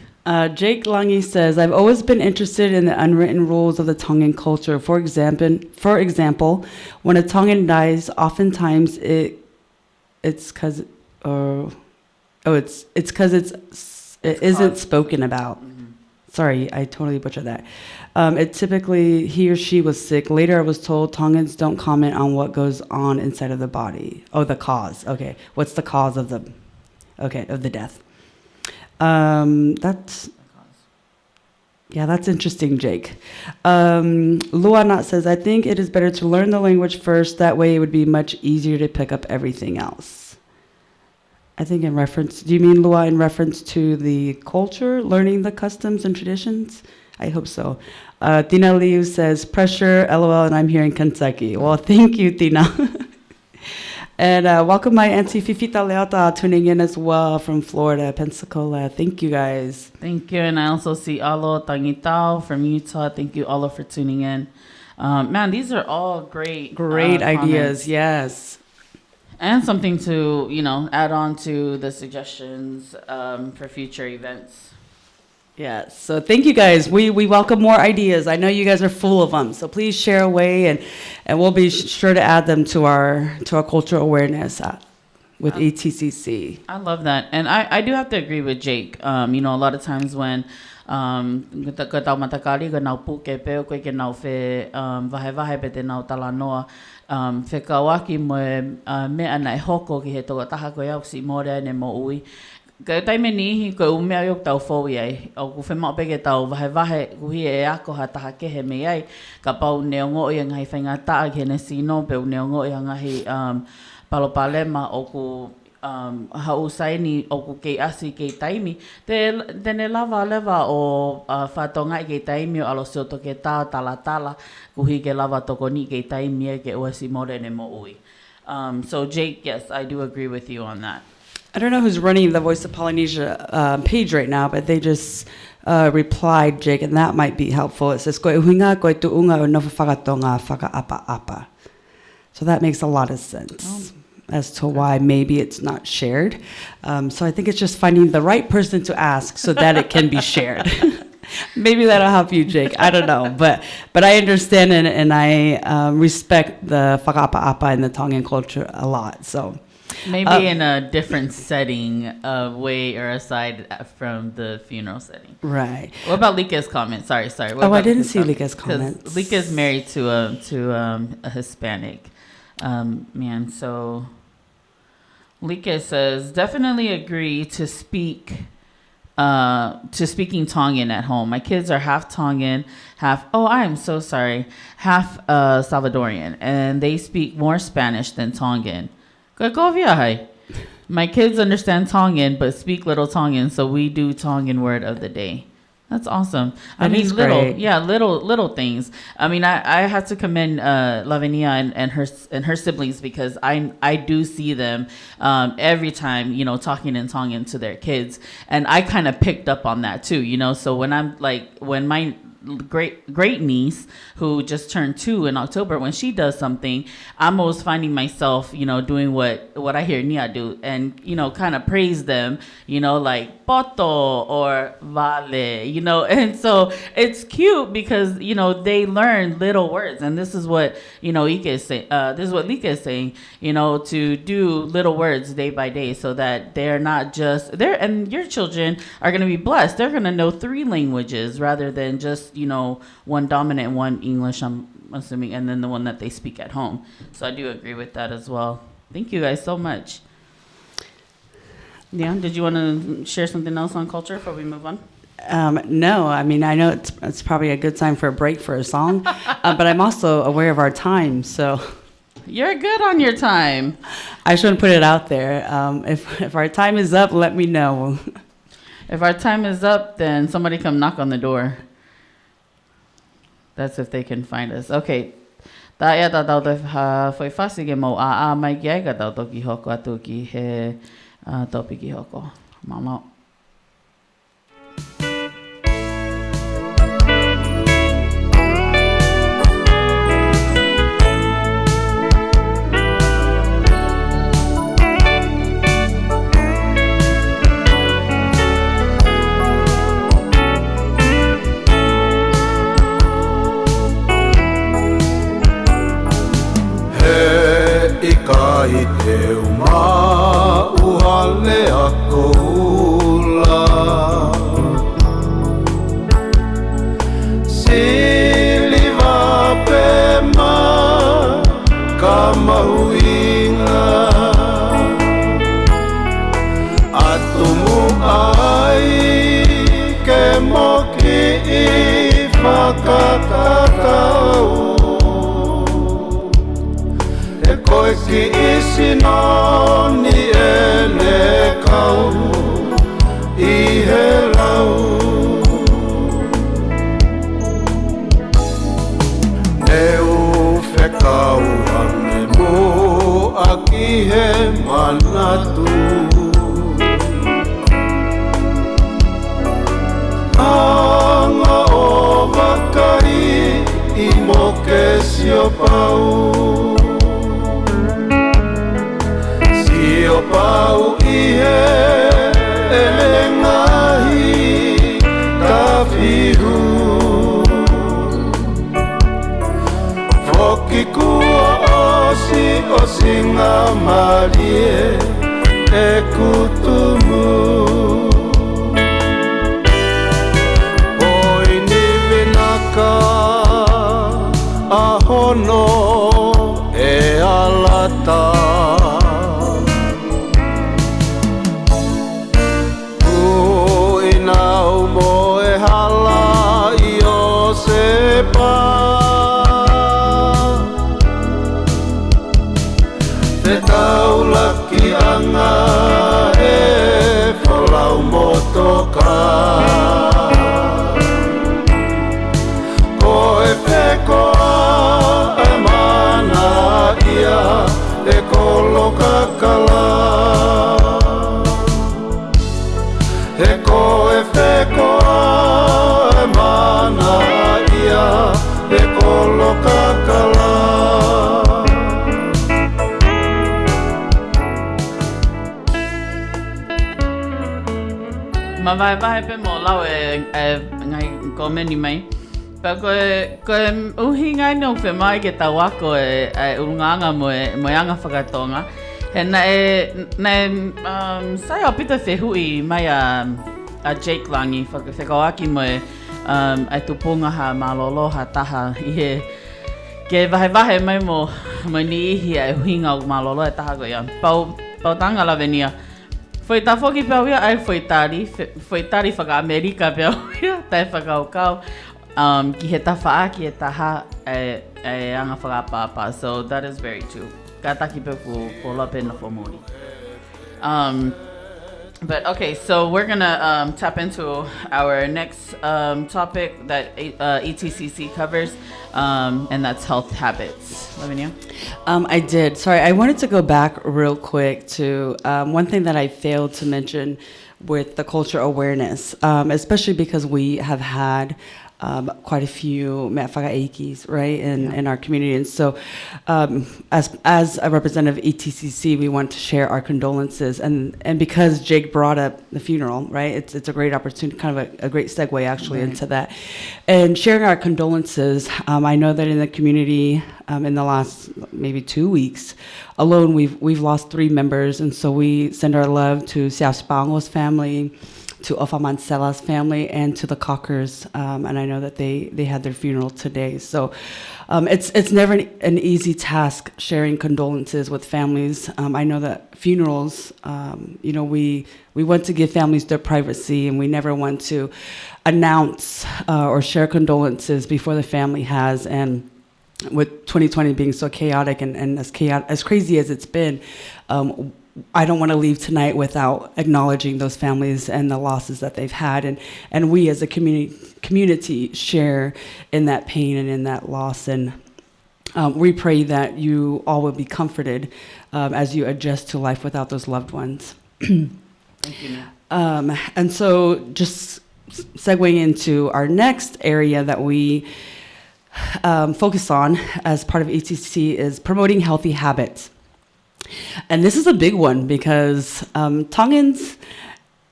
Jake Langi says, I've always been interested in the unwritten rules of the Tongan culture. For example, when a Tongan dies, oftentimes it's because it isn't spoken about. Mm-hmm. Sorry, I totally butchered that. It typically, he or she was sick. Later, I was told Tongans don't comment on what goes on inside of the body. Oh, the cause. Okay, what's the cause of the death? That's interesting, Jake. Luanat says, I think it is better to learn the language first. That way, it would be much easier to pick up everything else. I think in reference, do you mean Lua in reference to the culture, learning the customs and traditions? I hope so. Tina Liu says, pressure, LOL, and I'm here in Kentucky. Well, thank you, Tina. And welcome my auntie Fifita Leota tuning in as well from Florida, Pensacola. Thank you guys. Thank you. And I also see Alo Tangitao from Utah. Thank you, Alo, for tuning in. Man, these are all great ideas, comments. yes. And something to, add on to the suggestions for future events. Yes, so thank you guys. We welcome more ideas. I know you guys are full of them, so please share away, and we'll be sure to add them to our cultural awareness with ATCC. I love that, and I do have to agree with Jake. A lot of times when ka matakari ka nau puke peo koe ke nau fe vahe pe te nau talanoa fe kawaki mo me ana e hoko ki he toka taha koe au si more ne mo ui. Ka taime ni ko umea yok tau fōi ai. O ku whema peke tau vahe kuhi e ako ha taha kehe me ai. Ka pau neongo i ngahi whainga taa ki hene sino pe u neongo i ngahi palopalema o ku hau saini o ku kei asi kei taimi. Tene lava lewa o whatonga i kei taimi o alo sioto ke tā tala kuhi ke lava toko ni kei taimi e ke uasi more ne mo ui. So Jake, yes, I do agree with you on that. I don't know who's running the Voice of Polynesia page right now, but they just replied, Jake, and that might be helpful. It says, koe uhinga, koe tuunga o nofa whakatonga whakaapa-apa. So that makes a lot of sense as to why maybe it's not shared. So I think it's just finding the right person to ask so that it can be shared. Maybe that'll help you, Jake. I don't know. But I understand and I respect the whakaapa-apa in the Tongan culture a lot. So. Maybe in a different setting, way or aside from the funeral setting. Right. What about Lika's comment? Sorry. I didn't see Lika's comments. Lika's married to a Hispanic man. So Lika says, definitely agree to speaking Tongan at home. My kids are half Tongan, half Salvadorian, and they speak more Spanish than Tongan. My kids understand Tongan, but speak little Tongan, so we do Tongan word of the day. That's awesome. Little things. I mean, I have to commend Lavinia and her siblings because I do see them every time, talking in Tongan to their kids, and I kind of picked up on that too, So when my great niece who just turned 2 in October, when she does something, I'm always finding myself, doing what I hear Nia do and, kind of praise them, like poto or vale, and so it's cute because, they learn little words. And this is what, Ike is saying, this is what Lika is saying, to do little words day by day so that they're not just there. And your children are going to be blessed. They're going to know 3 languages rather than just, one dominant, one English, I'm assuming, and then the one that they speak at home. So I do agree with that as well. Thank you guys so much. Yeah, did you want to share something else on culture before we move on? No, I mean, I know it's probably a good time for a break for a song, but I'm also aware of our time, so. You're good on your time. I shouldn't put it out there. If our time is up, let me know. If our time is up, then somebody come knock on the door. That's if they can find us. Okay. Ta ia ta tau te foi fasi ke mau a mai ki ai ka tau toki hoko atu ki he topi ki hoko. Malo. Kai teu mauhale ako ula Siliva pema kamahuinga Atumu ai ke moki I whakakakau Koe ki isi noni e ne kau I he lau Ne u whekau ane mo aki he manatu Anga o wakai I moke sio pau Sio pau I he ele ngahi ka whihu Foki kua osi o singa marie e kutumu Poini vinaka a hono e alata Uinau mo e hala I o se pa Te taulaki anga e wholau motoka Ko e whekoa e mana ia e kolo kakala E ko e whekoa e mana ia e kolo kakala Ma vai pe mo lau ngai ko meni mai. Pa ko uhi ngai no fe mai ke tau ako urunganga mo anga whakatonga. He sai o pita whehui mai a Jake Langi whakawaki mo tupunga ha malolo ha taha I he ke vahe mai mo ni ihi uhinga o malolo e taha ko ia. Pau tanga la venia. Foi ta foki pau ia ai foi tari whaka Amerika pau ia tai whakaukau ki he tawha ki he taha anga whakapapa so that is very true ka taki pe ko lapena for mori but okay so we're gonna tap into our next topic that ETCC covers and that's health habits. Lavinia? I did. Sorry, I wanted to go back real quick to one thing that I failed to mention with the culture awareness, especially because we have had quite a few mea whakaeikis, right, in our community. And so as a representative of ETCC, we want to share our condolences. And because Jake brought up the funeral, right, it's a great opportunity, kind of a great segue actually into that. And sharing our condolences, I know that in the community in the last maybe 2 weeks alone, we've lost 3 members. And so we send our love to Siaspango's family, to Ofa Mancela's family, and to the Cockers, and I know that they had their funeral today. So it's never an easy task sharing condolences with families. I know that funerals, we want to give families their privacy, and we never want to announce or share condolences before the family has. And with 2020 being so chaotic and as crazy as it's been, I don't want to leave tonight without acknowledging those families and the losses that they've had, and we as a community share in that pain and in that loss, and we pray that you all will be comforted as you adjust to life without those loved ones. Thank you. And so just segueing into our next area that we focus on as part of ETC is promoting healthy habits. And this is a big one because Tongans,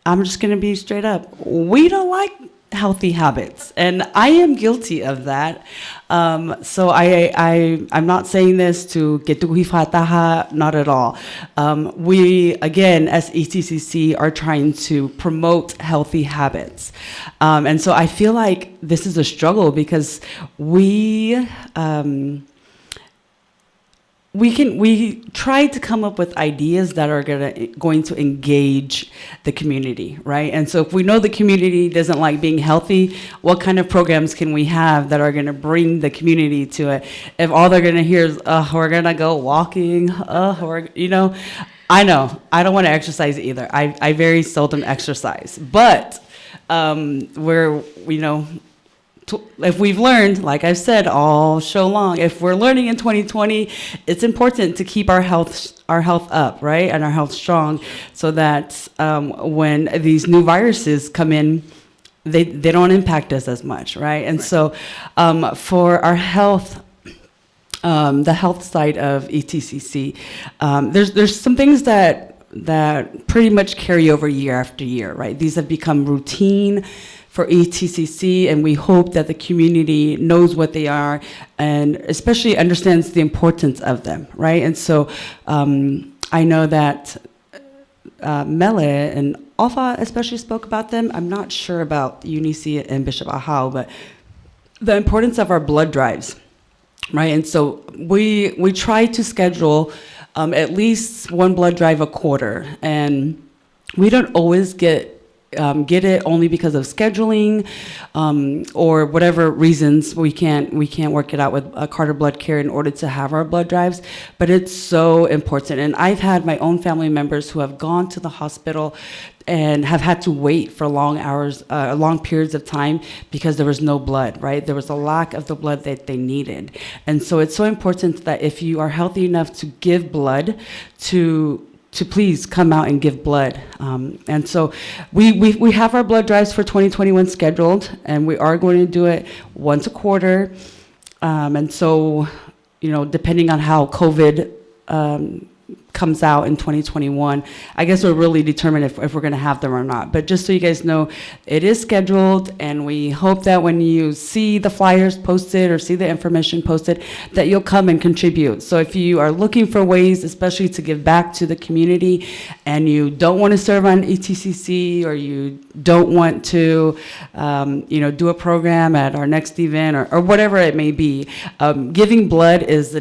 I'm just going to be straight up, we don't like healthy habits. And I am guilty of that. So I'm not saying this to get to huifataha, not at all. We, again, as ETCC, are trying to promote healthy habits. And so I feel like this is a struggle because we we try to come up with ideas that are going to engage the community, right? And so if we know the community doesn't like being healthy, what kind of programs can we have that are going to bring the community to it? If all they're going to hear is, we're going to go walking, or, I know, I don't want to exercise either. I very seldom exercise, but if we've learned, like I've said all show long, if we're learning in 2020, it's important to keep our health up, right, and our health strong, so that when these new viruses come in, they don't impact us as much, right? And so for our health, the health side of ETCC, there's some things that pretty much carry over year after year, right? These have become routine for ETCC, and we hope that the community knows what they are and especially understands the importance of them, right? And so I know that Mele and Alpha especially spoke about them. I'm not sure about Eunice and Bishop Ahau, but the importance of our blood drives, right? And so we try to schedule at least one blood drive a quarter, and we don't always get it only because of scheduling or whatever reasons we can't work it out with Carter Blood Care in order to have our blood drives, but it's so important. And I've had my own family members who have gone to the hospital and have had to wait for long hours, long periods of time because there was no blood, right? There was a lack of the blood that they needed. And so it's so important that if you are healthy enough to give blood, to please come out and give blood. And so we have our blood drives for 2021 scheduled, and we are going to do it once a quarter. And so, depending on how COVID comes out in 2021, I guess we'll really determine if we're going to have them or not. But just so you guys know, it is scheduled, and we hope that when you see the flyers posted or see the information posted, that you'll come and contribute. So if you are looking for ways, especially to give back to the community, and you don't want to serve on ETCC, or you don't want to, do a program at our next event, or whatever it may be, giving blood is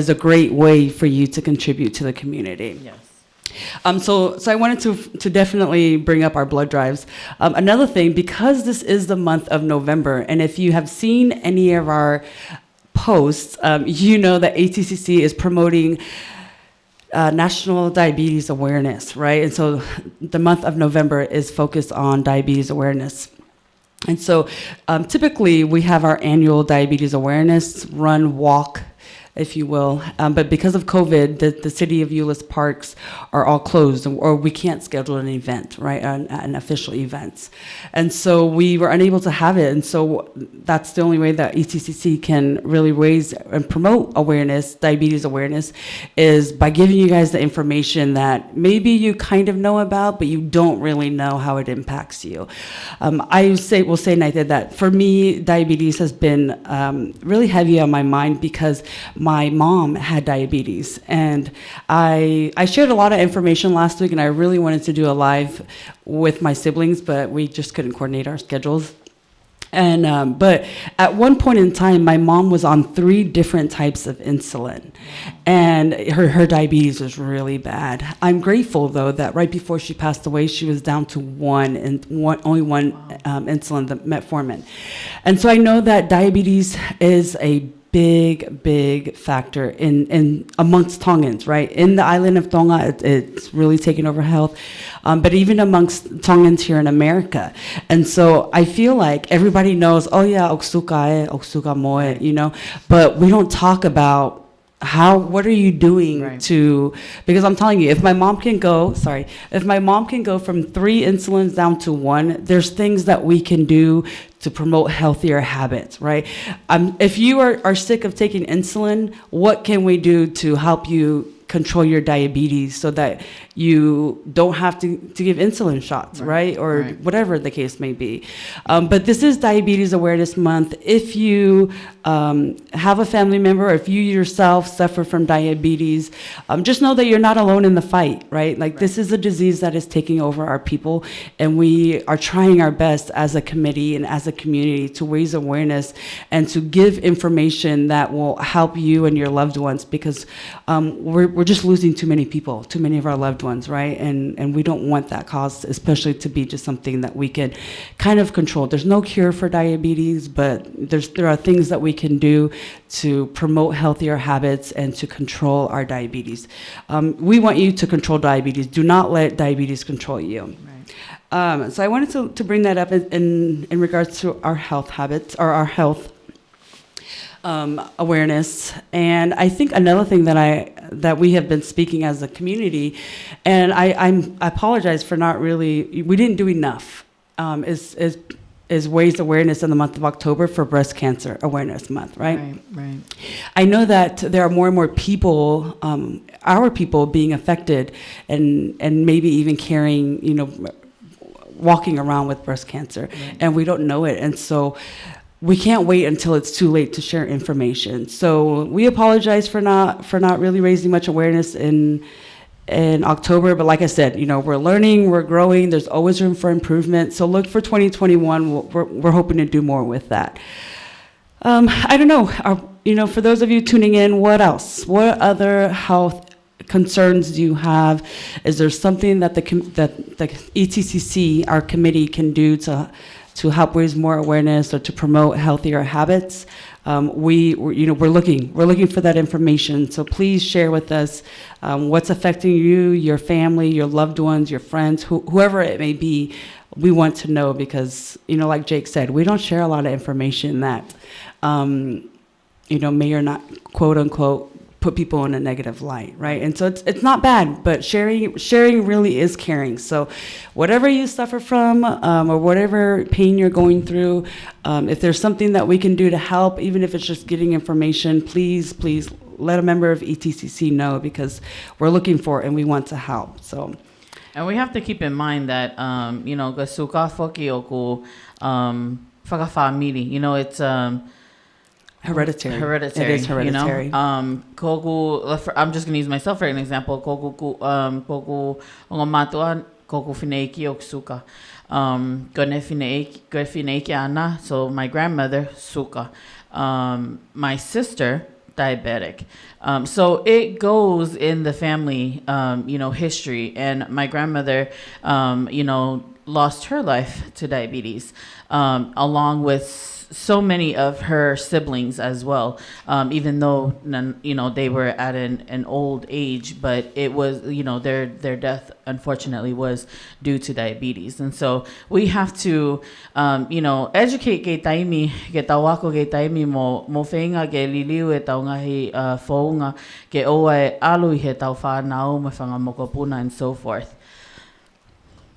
a great way for you to contribute to the community. Yes. So I wanted to definitely bring up our blood drives. Another thing, because this is the month of November, and if you have seen any of our posts, you know that ATCC is promoting National Diabetes Awareness, right? And so the month of November is focused on diabetes awareness. And so typically we have our annual diabetes awareness run, walk, if you will. But because of COVID, the city of Euless parks are all closed, or we can't schedule an event, right, an official event. And so we were unable to have it. And so that's the only way that ETCC can really raise and promote awareness, diabetes awareness, is by giving you guys the information that maybe you kind of know about, but you don't really know how it impacts you. I will say, Naita, that for me, diabetes has been really heavy on my mind because my mom had diabetes, and I shared a lot of information last week, and I really wanted to do a live with my siblings, but we just couldn't coordinate our schedules. And but at one point in time, my mom was on 3 different types of insulin, and her diabetes was really bad. I'm grateful though that right before she passed away, she was down to only one insulin, the metformin. And so I know that diabetes is a big factor in amongst Tongans, right? In the island of Tonga, it's really taken over health, but even amongst Tongans here in America. And so I feel like everybody knows, oh yeah, oksuka moe, but we don't talk about what are you doing to, because I'm telling you, if my mom can go from 3 insulins down to 1, there's things that we can do to promote healthier habits, right? If you are sick of taking insulin, what can we do to help you control your diabetes so that you don't have to give insulin shots, right? Or whatever the case may be. But this is Diabetes Awareness Month. If you have a family member, or if you yourself suffer from diabetes, just know that you're not alone in the fight, right? Like this is a disease that is taking over our people, and we are trying our best as a committee and as a community to raise awareness and to give information that will help you and your loved ones, because we're just losing too many people, too many of our loved ones, right? And we don't want that cause, especially to be just something that we can kind of control. There's no cure for diabetes, but there are things that we can do to promote healthier habits and to control our diabetes. We want you to control diabetes. Do not let diabetes control you. So I wanted to bring that up in regards to our health habits, or our health awareness. And I think another thing that we have been speaking as a community, and I apologize for not really, we didn't do enough, is raise awareness in the month of October for Breast Cancer Awareness Month, right? Right. I know that there are more and more people, our people being affected, and maybe even carrying, walking around with breast cancer, and we don't know it. And so we can't wait until it's too late to share information. So we apologize for not really raising much awareness in October, but like I said, we're learning, we're growing, there's always room for improvement. So look for 2021, we're hoping to do more with that. I don't know, for those of you tuning in, what else? What other health concerns do you have? Is there something that the ETCC, our committee, can do to help raise more awareness or to promote healthier habits? We're looking for that information. So please share with us what's affecting you, your family, your loved ones, your friends, whoever it may be. We want to know, because like Jake said, we don't share a lot of information that may or not, quote unquote, put people in a negative light, right? And so it's not bad, but sharing really is caring. So whatever you suffer from, or whatever pain you're going through, if there's something that we can do to help, even if it's just getting information, please let a member of ETCC know, because we're looking for it and we want to help. So, and we have to keep in mind that ga suka foki o ku whakawhamiri, it's hereditary. Hereditary. It is hereditary. Koku, I'm just going to use myself for an example. Koku matua, koku whineiki o suka. Ko whineiki ana, so my grandmother, suka. My sister, diabetic. So it goes in the family, history. And my grandmother, lost her life to diabetes, along with so many of her siblings as well, even though they were at an old age, but it was their death unfortunately was due to diabetes. And so we have to educate ke taimi ke tawako ke taimi mo whenga ke liliu e tau ngahi whaunga ke oa e alu I he tau whanau me whanga mokopuna and so forth.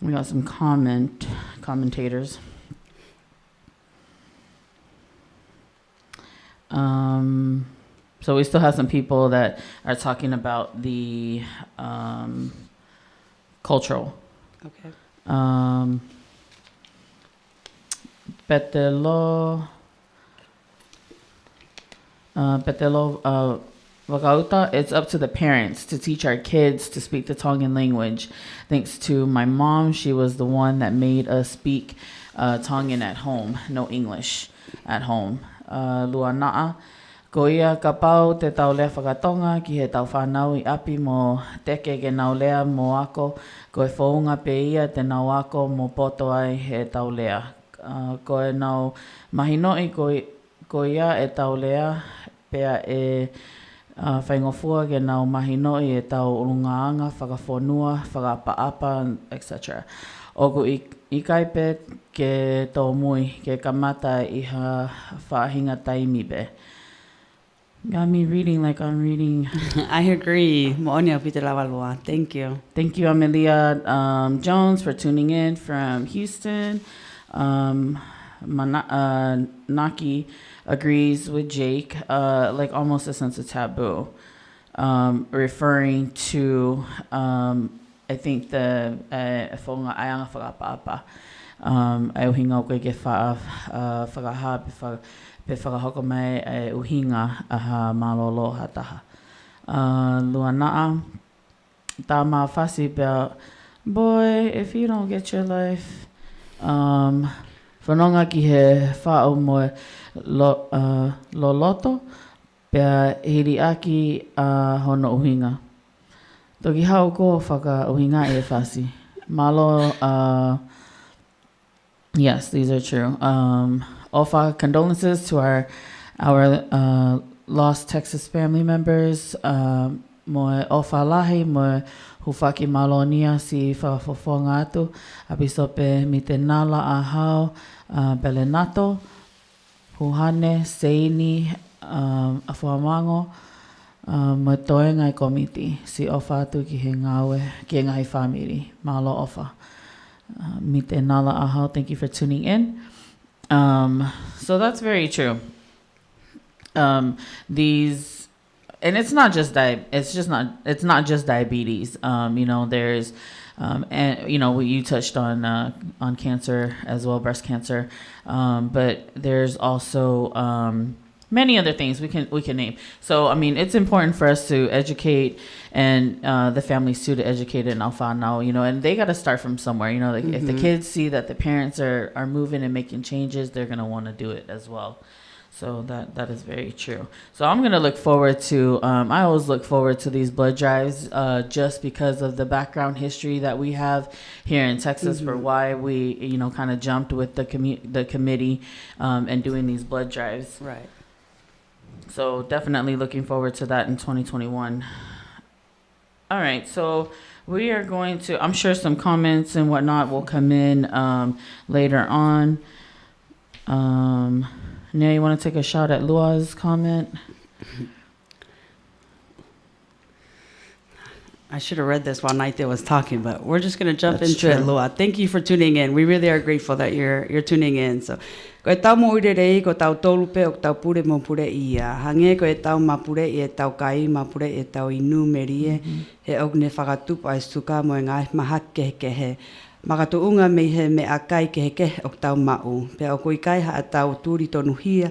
We got some commentators. So we still have some people that are talking about the cultural. Okay. Petelo Wakauta, it's up to the parents to teach our kids to speak the Tongan language. Thanks to my mom, she was the one that made us speak Tongan at home, no English at home. Luana'a, ko ia ka pau te tau lea whakatonga ki he tau whanau I api mo teke ke nau lea mo ako, ko e whaunga pe ia te nau ako mo poto ai he tau lea. Ko e nau mahinoi ko ia e tau lea, pea e whaingofua ke nau mahinoi e tau urungaanga, whakawhonua, whakapaapa, etc. Oku I kaipe ke tō mui, ke kamata I ha whahinga taimi be. Got me reading like I'm reading. I agree. Mo'onia pite lawa. Thank you. Thank you, Amelia Jones, for tuning in from Houston. Naki agrees with Jake, like almost a sense of taboo. referring to, I think the whonga aianga whakapapa. Ai uhinga o koe ke whakaha pe whakahoko mai ai uhinga aha malolo hataha. Lua naa, tā mā whasi about, boy, if you don't get your life, whanonga ki he whao moe lo loto, pia hiri aki hono uhinga. Toki hao ko whaka uhinga e whasi. Malo, yes, these are true. Ofa condolences to our lost Texas family members. Mo ofa lahi mo hufaki malonia si whafofonga atu. Abisope mi te nala a hao, belenato, huhane, seini, afuamango, mo toe ngai komiti. Si ofa atu ki he ngawe, ki he ngai whamiri. Malo ofa. Mi te nala a hao, thank you for tuning in. So that's very true. These, and it's not just it's not just diabetes. There's, and you touched on cancer as well, breast cancer, but there's also many other things we can name. So I mean, it's important for us to educate and the families too to educate in Alfano, and they got to start from somewhere. Like if the kids see that the parents are moving and making changes, they're gonna want to do it as well. So that is very true. So I'm gonna look forward to. I always look forward to these blood drives, just because of the background history that we have here in Texas for why we, kind of jumped with the committee and doing these blood drives. Right. So definitely looking forward to that in 2021. All right, so we are going to. I'm sure some comments and whatnot will come in later on. Now you want to take a shot at Lua's comment? I should have read this while Naite was talking, but we're just going to jump into it, Lua. Thank you for tuning in. We really are grateful that you're tuning in. So, ko e tau mo ure rei, ko tau tolupe o tau pure mo pure ia. Hange ko e tau mapure i e tau kai, mapure e tau inu merie. He ogne whakatupu ai suka mo e ngai mahak kehe. Makatuunga me he me akai kehe o tau mau. Pe o kui kai ha tau turi tonu hia,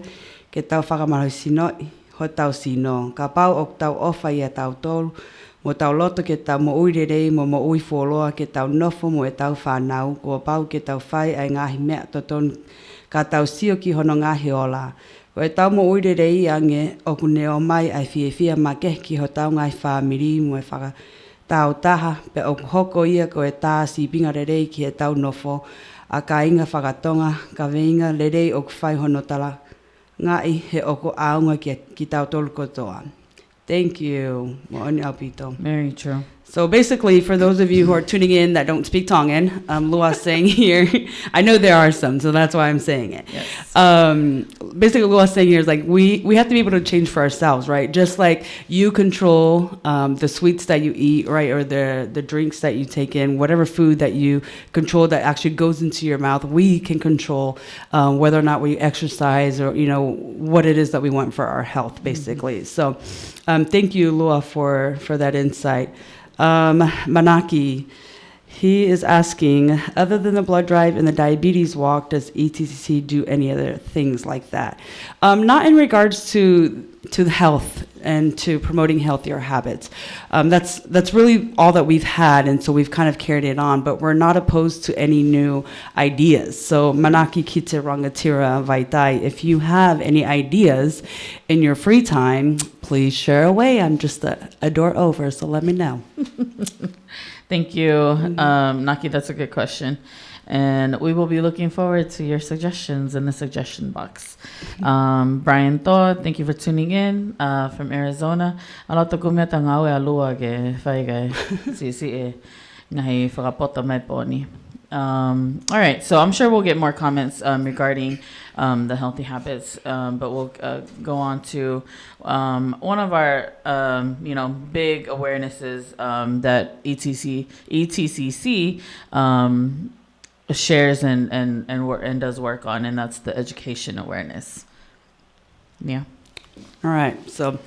ke tau whakamarohi sinoi, ho tau sino. Ka pau o tau ofa i e tau tolu. Mo tau loto ke tau mo uirerei mo ui fuoloa ke tau nofo mo e tau whanau. Ko pau ke tau whai ai ngahi mea totonu ka tau sio ki hono ngahi ola. Ko e tau mo uirerei ange o kune o mai ai fia ma ke ki ho tau ngai whamiri mo e whaka tau taha pe o hoko ia ko e tā si pinga rerei ki e tau nofo. A ka inga whakatonga ka veinga rerei o kwhai hono tala. Ngai he oko aunga ki tau tolu kotoa. Thank you. Very true. So basically, for those of you who are tuning in that don't speak Tongan, Lua's saying here, I know there are some, so that's why I'm saying it. Yes. Basically, Lua's saying here is like, we have to be able to change for ourselves, right? Just like you control the sweets that you eat, right? Or the drinks that you take in, whatever food that you control that actually goes into your mouth, we can control whether or not we exercise or, what it is that we want for our health, basically. So thank you, Lua, for that insight. Manaki, he is asking, other than the blood drive and the diabetes walk, does ETCC do any other things like that? Not in regards to the health and to promoting healthier habits. That's really all that we've had, and so we've kind of carried it on, but we're not opposed to any new ideas. So Manaki Kite Rangatira Vaitai, if you have any ideas in your free time, please share away. I'm just a door over, so let me know. Thank you, Naki. That's a good question. And we will be looking forward to your suggestions in the suggestion box. Brian Tho, thank you for tuning in from Arizona. Alata kumeta ngawe alua ke whaigai si e ngahi whakapota mai poni. All right, so I'm sure we'll get more comments regarding the healthy habits, but we'll go on to one of our big awarenesses that ETCC shares and does work on, and that's the education awareness. Yeah. All right. So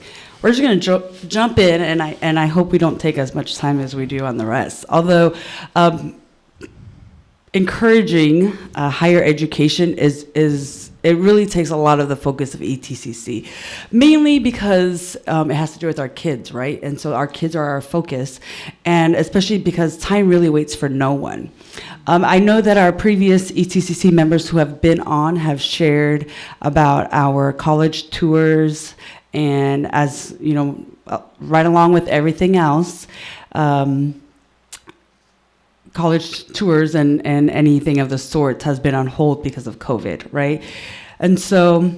we're just going to jump in, and I hope we don't take as much time as we do on the rest. Although encouraging higher education is it really takes a lot of the focus of ETCC, mainly because it has to do with our kids, right? And so our kids are our focus, and especially because time really waits for no one. I know that our previous ETCC members who have been on have shared about our college tours, and as you know, right along with everything else, college tours and anything of the sort has been on hold because of COVID, right? And so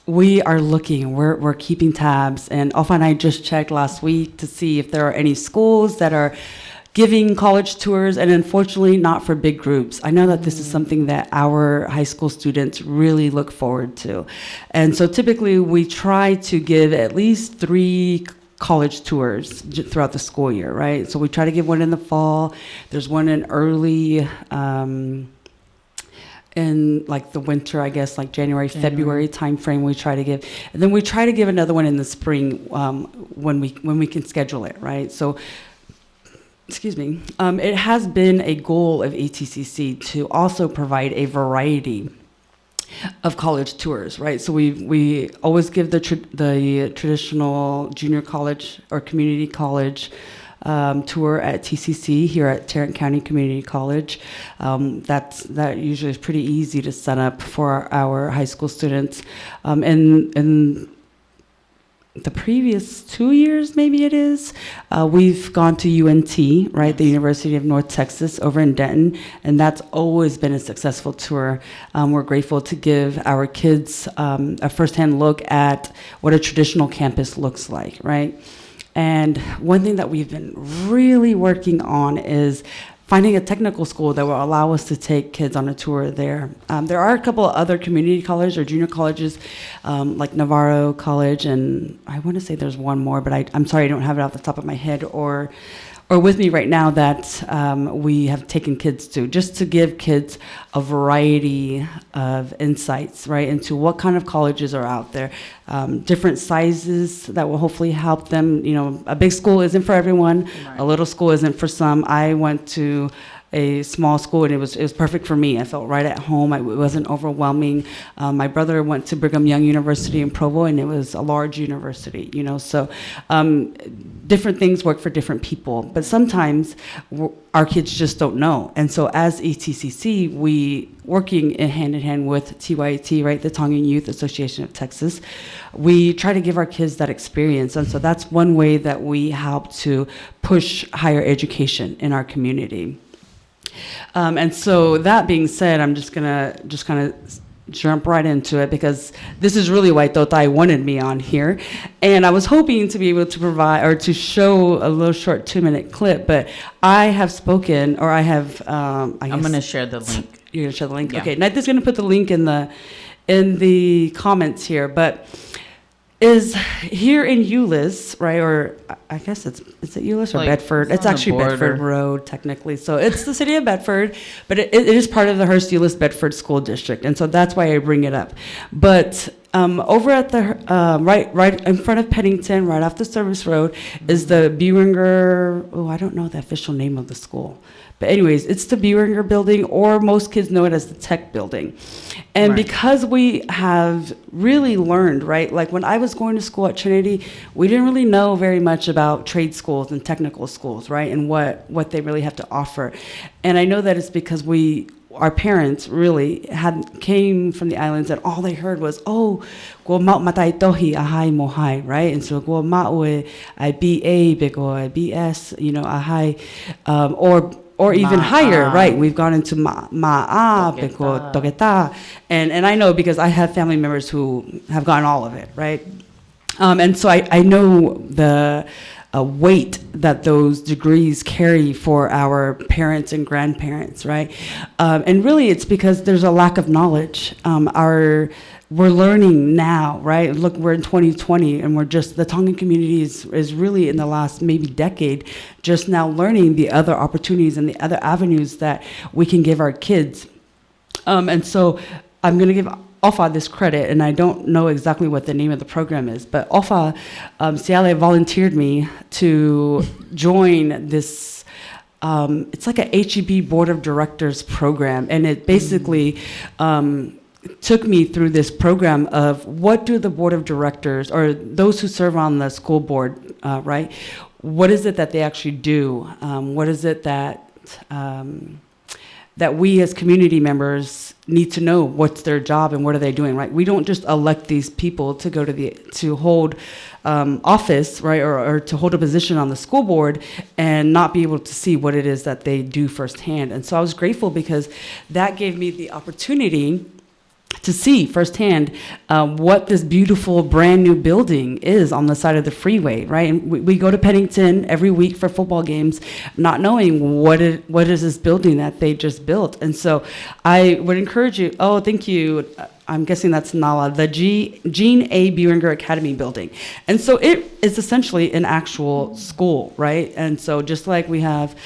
we are looking, we're keeping tabs, and Alpha and I just checked last week to see if there are any schools that are giving college tours, and unfortunately not for big groups. I know that this is something that our high school students really look forward to. And so typically we try to give at least 3 college tours throughout the school year, right? So we try to give one in the fall. There's one in early, in like the winter, I guess, like January. February timeframe. We try to give, and then we try to give another one in the spring when we can schedule it, right? So, excuse me. It has been a goal of ETCC to also provide a variety of college tours, right? So we always give the traditional junior college or community college tour at TCC here at Tarrant County Community College. That usually is pretty easy to set up for our high school students. And the previous 2 years, maybe it is, we've gone to UNT, right, the University of North Texas over in Denton, and that's always been a successful tour. We're grateful to give our kids a firsthand look at what a traditional campus looks like, right? And one thing that we've been really working on is finding a technical school that will allow us to take kids on a tour there. There are a couple of other community colleges or junior colleges, like Navarro College, and I want to say there's one more, but I'm sorry I don't have it off the top of my head, or with me right now that we have taken kids to, just to give kids a variety of insights, right, into what kind of colleges are out there, different sizes that will hopefully help them. You know, a big school isn't for everyone, right. A little school isn't for some. I went to a small school, and it was perfect for me. I felt right at home. It wasn't overwhelming. My brother went to Brigham Young University in Provo, and it was a large university, you know. So different things work for different people, but sometimes our kids just don't know. And so as ETCC, we working hand in hand with TYT, right, the Tongan Youth Association of Texas, we try to give our kids that experience. And so that's one way that we help to push higher education in our community. And so that being said, I'm just gonna kind of jump right into it, because this is really why Totai wanted me on here. And I was hoping to be able to provide or to show a little short 2-minute clip, but I have spoken, or I have, I'm going to share the link. You're going to share the link? Yeah. Okay, Night's going to put the link in the comments here, but is here in Euless, right, or I guess is it Euless or like Bedford? It's actually Bedford Road, technically. So it's the city of Bedford, but it is part of the Hearst Euless Bedford School District, and so that's why I bring it up. But over at the right in front of Pennington, right off the service road, is the Bueringer. Oh, I don't know the official name of the school. But anyways, it's the Bueringer building, or most kids know it as the Tech building. And right. Because we have really learned, right, like when I was going to school at Trinity, we didn't really know very much about trade schools and technical schools, right, and what they really have to offer. And I know that it's because our parents really came from the islands, and all they heard was, oh, go ma matai tohi ahai mohai, right? And so go ma'ue I BA bego I BS, you know, ahai, or even higher, right? We've gone into ma'a, beko, togeta. And I know because I have family members who have gotten all of it, right? And so I know the weight that those degrees carry for our parents and grandparents, right? And really it's because there's a lack of knowledge. We're learning now, right? Look, we're in 2020, and the Tongan community is really in the last maybe decade just now learning the other opportunities and the other avenues that we can give our kids. And so I'm going to give Ofa this credit, and I don't know exactly what the name of the program is, but Ofa Ciale volunteered me to join this. It's like a HEB Board of Directors program, and it basically took me through this program of what do the Board of Directors, or those who serve on the school board, right? What is it that they actually do? What is it that that we as community members need to know? What's their job and what are they doing, right? We don't just elect these people to go to hold office, right, or to hold a position on the school board and not be able to see what it is that they do firsthand. And so I was grateful because that gave me the opportunity to see firsthand what this beautiful brand new building is on the side of the freeway, right? And we go to Pennington every week for football games, not knowing what is this building that they just built. And so I would encourage you, oh, thank you. I'm guessing that's Nala, the Gene A. Buinger Academy building. And so it is essentially an actual school, right? And so just like we have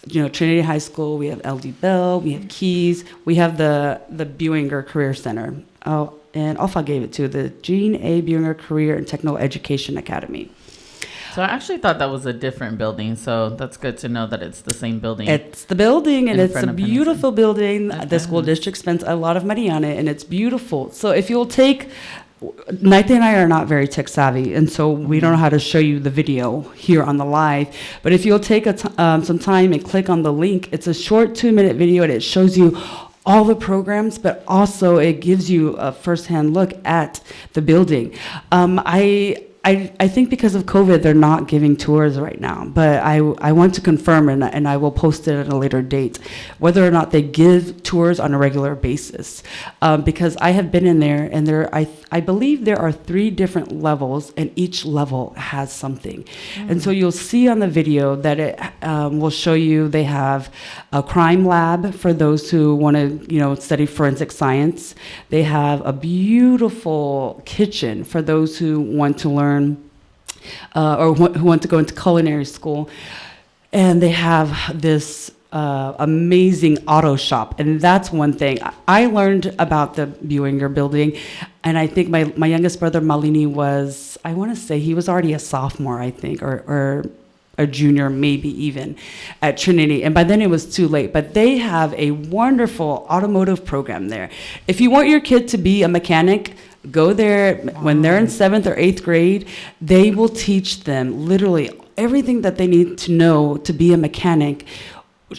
Trinity High School, we have LD Bell, we have Keys, we have the Buinger Career Center. Oh, and Alpha gave it to the Gene A. Buinger Career and Technical Education Academy. So I actually thought that was a different building, so that's good to know that it's the same building. It's the building, and it's a beautiful building. Okay. The school district spends a lot of money on it, and it's beautiful. So if you'll take... Naite and I are not very tech savvy, and so we don't know how to show you the video here on the live. But if you'll take some time and click on the link, it's a short 2-minute video, and it shows you all the programs, but also it gives you a firsthand look at the building. I think because of COVID, they're not giving tours right now, but I want to confirm, and I will post it at a later date, whether or not they give tours on a regular basis. Because I have been in there, and I believe there are 3 different levels, and each level has something. And so you'll see on the video that it will show you they have a crime lab for those who want to study forensic science. They have a beautiful kitchen for those who want to learn or who want to go into culinary school. And they have this amazing auto shop. And that's one thing. I learned about the Buinger building, and I think my youngest brother, Malini, was, I want to say he was already a sophomore, I think, or a junior, maybe even, at Trinity. And by then it was too late. But they have a wonderful automotive program there. If you want your kid to be a mechanic, go there. When they're in 7th or 8th grade, they will teach them literally everything that they need to know to be a mechanic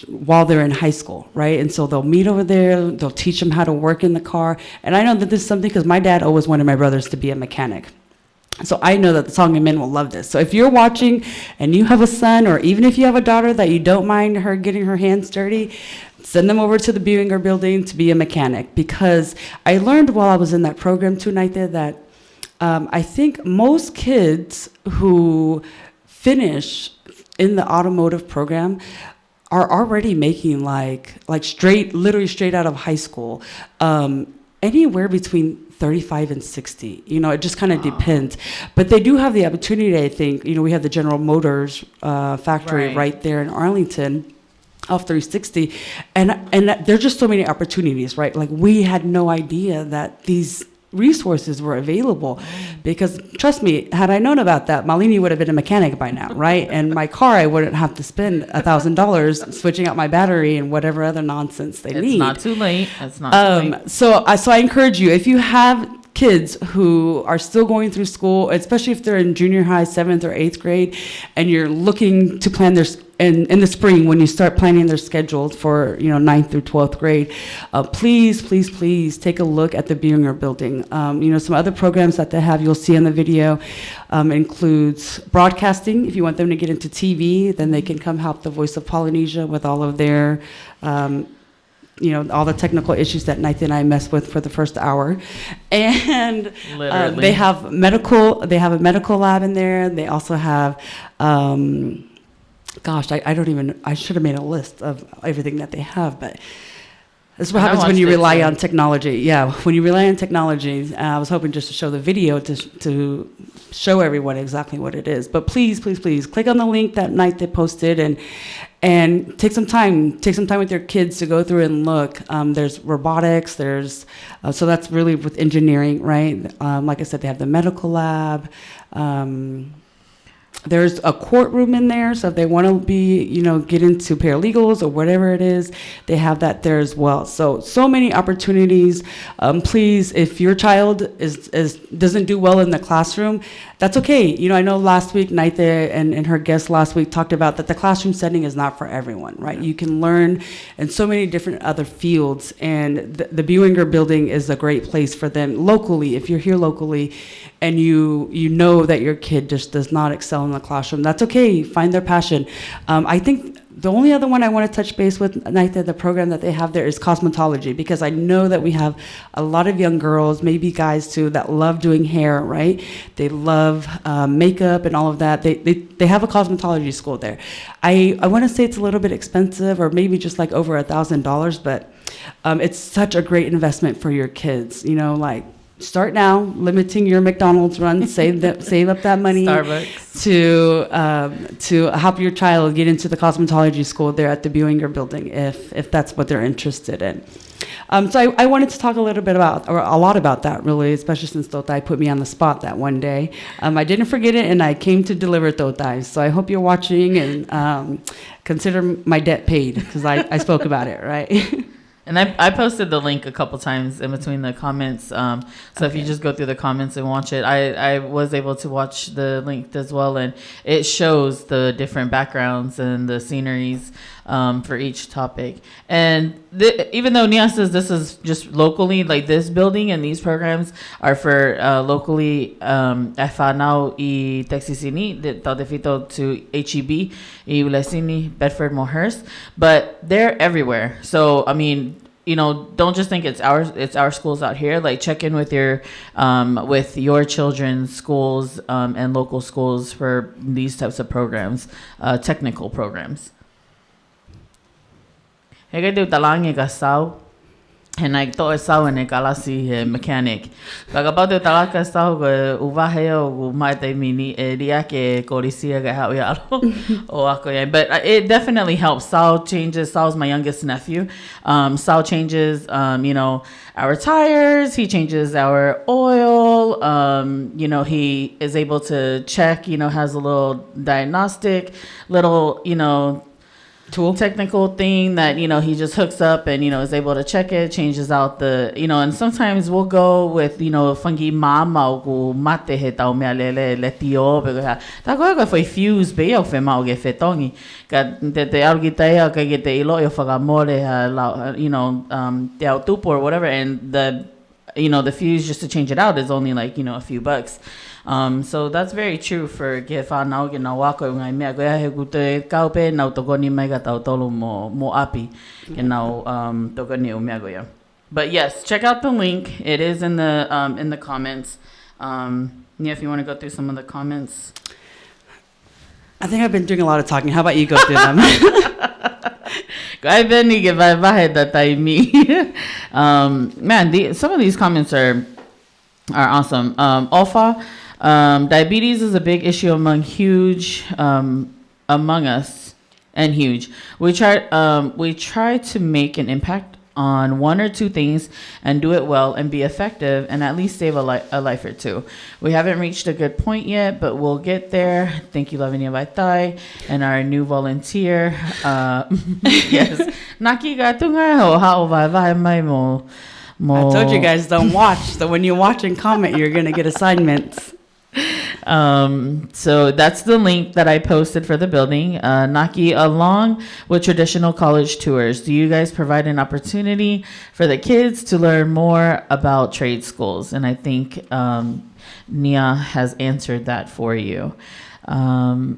while they're in high school, right? And so they'll meet over there, they'll teach them how to work in the car. And I know that this is something because my dad always wanted my brothers to be a mechanic. So I know that the Tongan men will love this. So if you're watching and you have a son, or even if you have a daughter that you don't mind her getting her hands dirty, send them over to the Buinger building to be a mechanic. Because I learned while I was in that program tonight there that I think most kids who finish in the automotive program are already making like literally straight out of high school, anywhere between 35 and 60. It just kind of depends. But they do have the opportunity, I think. We have the General Motors factory right there in Arlington, off 360. And there's just so many opportunities, right? Like, we had no idea that these resources were available, because trust me, had I known about that, Malini would have been a mechanic by now, right? And my car, I wouldn't have to spend $1,000 switching out my battery and whatever other nonsense they need. It's not too late. It's not too late. So I encourage you, if you have kids who are still going through school, especially if they're in junior high, 7th or 8th grade, and you're looking to plan their in the spring when you start planning their schedules for 9th through 12th grade, please take a look at the Buinger building. Some other programs that they have, you'll see in the video, includes broadcasting. If you want them to get into TV, then they can come help the Voice of Polynesia with all of their all the technical issues that Nathan and I mess with for the first hour. And they have a medical lab in there. They also have, I should have made a list of everything that they have, but this is what happens when you rely on technology. Yeah, when you rely on technology, I was hoping just to show the video to show everyone exactly what it is. But please click on the link that night they posted, And take some time with your kids to go through and look. There's robotics, so that's really with engineering, right? Like I said, they have the medical lab. There's a courtroom in there, so if they want to be, get into paralegals or whatever it is, they have that there as well. So many opportunities. Please, if your child doesn't do well in the classroom, that's okay. I know last week, Naite and her guest last week talked about that the classroom setting is not for everyone, right? You can learn in so many different other fields, and the Buinger building is a great place for them locally. If you're here locally and you know that your kid just does not excel in the classroom, that's okay. Find their passion. I think the only other one I want to touch base with, Naita, the program that they have there is cosmetology, because I know that we have a lot of young girls, maybe guys too, that love doing hair, right? They love makeup and all of that. They have a cosmetology school there. I want to say it's a little bit expensive, or maybe just like over $1,000, but it's such a great investment for your kids, start now, limiting your McDonald's run, save up that money. Starbucks. To help your child get into the cosmetology school there at the Buinger building, if that's what they're interested in. So I wanted to talk a lot about that, really, especially since Totai put me on the spot that one day. I didn't forget it, and I came to deliver Totai. So I hope you're watching and consider my debt paid, because I spoke about it, right? And I posted the link a couple times in between the comments. So if you just go through the comments and watch it, I was able to watch the link as well. And it shows the different backgrounds and the sceneries for each topic. And even though Nia says this is just locally, like this building and these programs are for locally, Whanau I Texisini, Taudefito to HEB, I Ulesini, Bedford, Mohurst, but they're everywhere. So, I mean, don't just think it's our schools out here. Like, check in with your children's schools and local schools for these types of programs, technical programs. Hega de talangi ka sau, and I thought sau and kalasi mechanic. But about the talaka sau uvaheo umate mini diake korisia ga hao o ako. But it definitely helps. Sau changes. Sau's my youngest nephew. Sau changes. Our tires. He changes our oil. He is able to check. Has a little diagnostic, little technical thing that he just hooks up and is able to check it, changes out the and sometimes we'll go with fungi mama o mate he tau mea lele le tio because ta ko foi fuse be o fe mau ge fetongi ka te algi tai ka ge te ilo yo faga more te autupo or whatever, and the fuse just to change it out is only like a few bucks. So that's very true for Gefa now get na wako ngai mea go he gute kaupe na tokoni mai ga tau tolo mo api and now tokoni o mea go ya. But yes, check out the link. It is in the comments. Nia, if you want to go through some of the comments. I think I've been doing a lot of talking. How about you go through them? I've been man, some of these comments are awesome. Alpha. Diabetes is a big issue among us and huge. We try to make an impact on one or two things and do it well and be effective and at least save a life or two. We haven't reached a good point yet, but we'll get there. Thank you, Lavinia Vaitai, and our new volunteer. Yes. Naki gatunga ho hao vai mai mo. I told you guys don't watch. So when you watch and comment, you're gonna get assignments. So that's the link that I posted for the building. Naki, along with traditional college tours, do you guys provide an opportunity for the kids to learn more about trade schools? And I think Nia has answered that for you.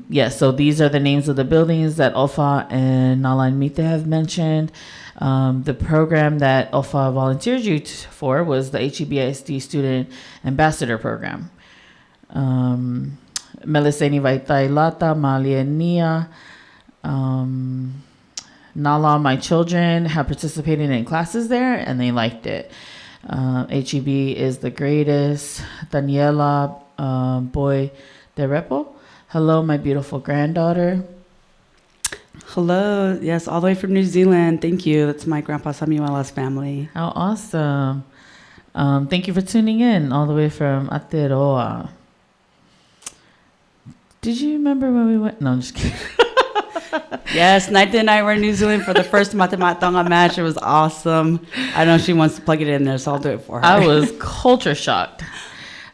Yes, so these are the names of the buildings that Ofa and Nalan Mite have mentioned. The program that Ofa volunteered you for was the HEBISD Student Ambassador Program. Meliseni Vaitai Lata, Malia Nia. Nala, my children have participated in classes there and they liked it. HEB is the greatest. Daniela Boy De Repo. Hello, my beautiful granddaughter. Hello. Yes, all the way from New Zealand. Thank you. That's my grandpa Samuela's family. How awesome. Thank you for tuning in all the way from Aotearoa. Did you remember when we went? No, I'm just kidding. Yes, Naita and I were in New Zealand for the first Matematonga match. It was awesome. I know she wants to plug it in there, so I'll do it for her. I was culture shocked.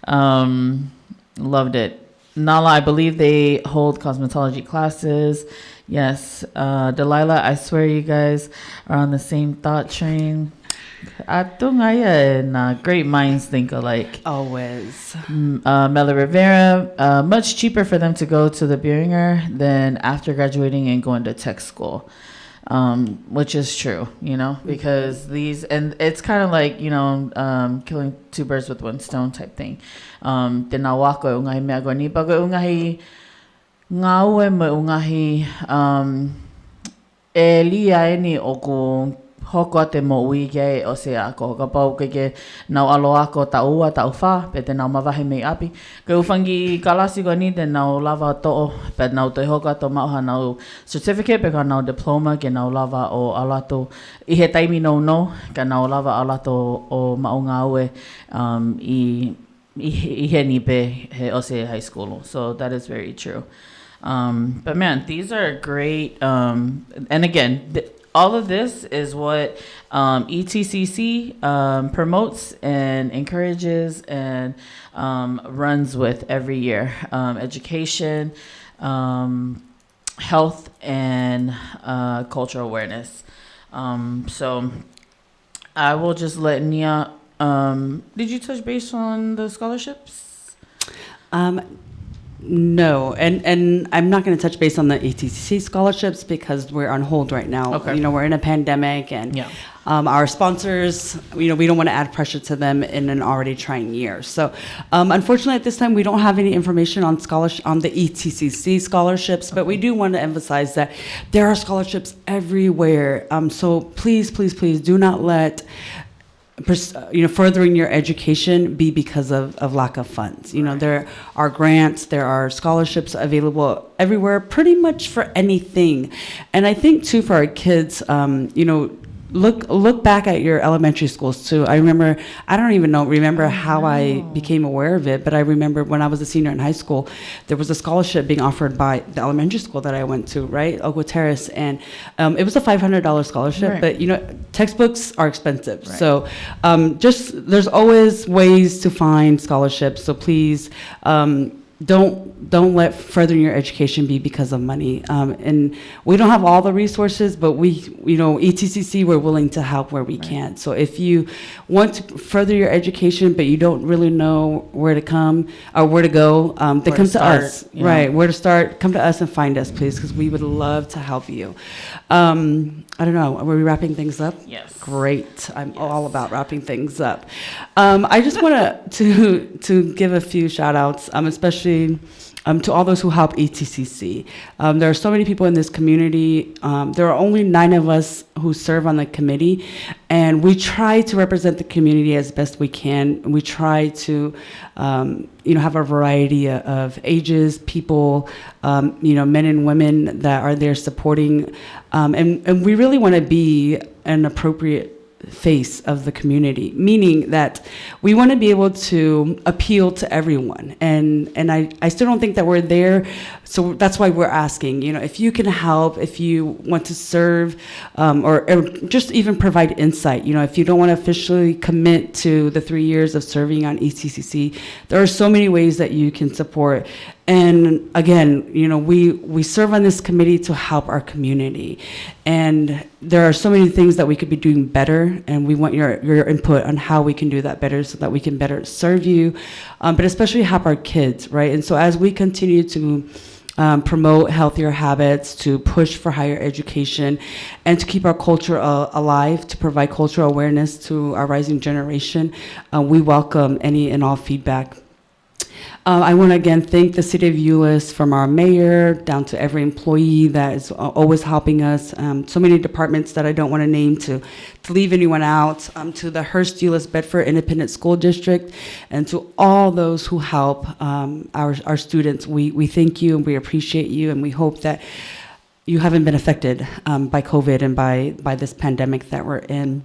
Loved it. Nala, I believe they hold cosmetology classes. Yes. Delilah, I swear you guys are on the same thought train. Atungaya and great minds think alike. Always. Mela Rivera, much cheaper for them to go to the Beringer than after graduating and going to tech school. Which is true, you know, because and it's kind of like, you know, killing two birds with one stone type thing. Tinawako ungahi mea go ni bago ungahi ngaue mo ungahi e lia ni oku hoko te mo ui ke o se ako ka pau ke nau alo ako ta ua ta ufa pe te nau mawahi mei api ke ufangi kalasi ko ni te nau lava to pe nau te hoka to mauha nau certificate pe ka nau diploma ke nau lava o alato I he taimi no ka nau lava alato o maunga ue I he ni pe he o se high school, so that is very true. But man, these are great and again all of this is what ETCC promotes and encourages and runs with every year. Education, health, and cultural awareness. So I will just let Nia... did you touch base on the scholarships? No, and I'm not going to touch base on the ETCC scholarships because we're on hold right now. Okay. You know, we're in a pandemic, and Yeah. Our sponsors, you know, we don't want to add pressure to them in an already trying year. So, unfortunately, at this time, we don't have any information on the ETCC scholarships, but we do want to emphasize that there are scholarships everywhere. So please, please, please do not let furthering your education be because of lack of funds. You know, there are grants, there are scholarships available everywhere, pretty much for anything. And I think too, for our kids, you know, look back at your elementary schools too. I don't even remember how I became aware of it, but I remember when I was a senior in high school, there was a scholarship being offered by the elementary school that I went to, right? Oakwood Terrace, and it was a $500 scholarship, Right. but you know, textbooks are expensive. Right. So there's always ways to find scholarships. So please, don't let furthering your education be because of money. And we don't have all the resources, but ETCC, we're willing to help where we can. So if you want to further your education, but you don't really know where to come or where to go, then come to us. You know. Right, where to start, come to us and find us, please, because we would love to help you. I don't know, are we wrapping things up? Yes. Great. I'm all about wrapping things up. I just want to give a few shout outs, especially to all those who help ETCC. There are so many people in this community. There are only 9 of us who serve on the committee, and we try to represent the community as best we can. We try to have a variety of ages, people, men and women that are there supporting, and we really want to be an appropriate face of the community, meaning that we want to be able to appeal to everyone, and I still don't think that we're there, so that's why we're asking, if you can help, if you want to serve, or just even provide insight, if you don't want to officially commit to the 3 years of serving on ETCC, there are so many ways that you can support. And again, we serve on this committee to help our community. And there are so many things that we could be doing better, and we want your input on how we can do that better so that we can better serve you, but especially help our kids, right? And so as we continue to promote healthier habits, to push for higher education, and to keep our culture alive, to provide cultural awareness to our rising generation, we welcome any and all feedback. I want to again thank the City of Euless, from our mayor down to every employee that is always helping us. So many departments that I don't want to name to leave anyone out. To the Hearst Euless Bedford Independent School District, and to all those who help our students. We thank you and we appreciate you, and we hope that you haven't been affected by COVID and by this pandemic that we're in.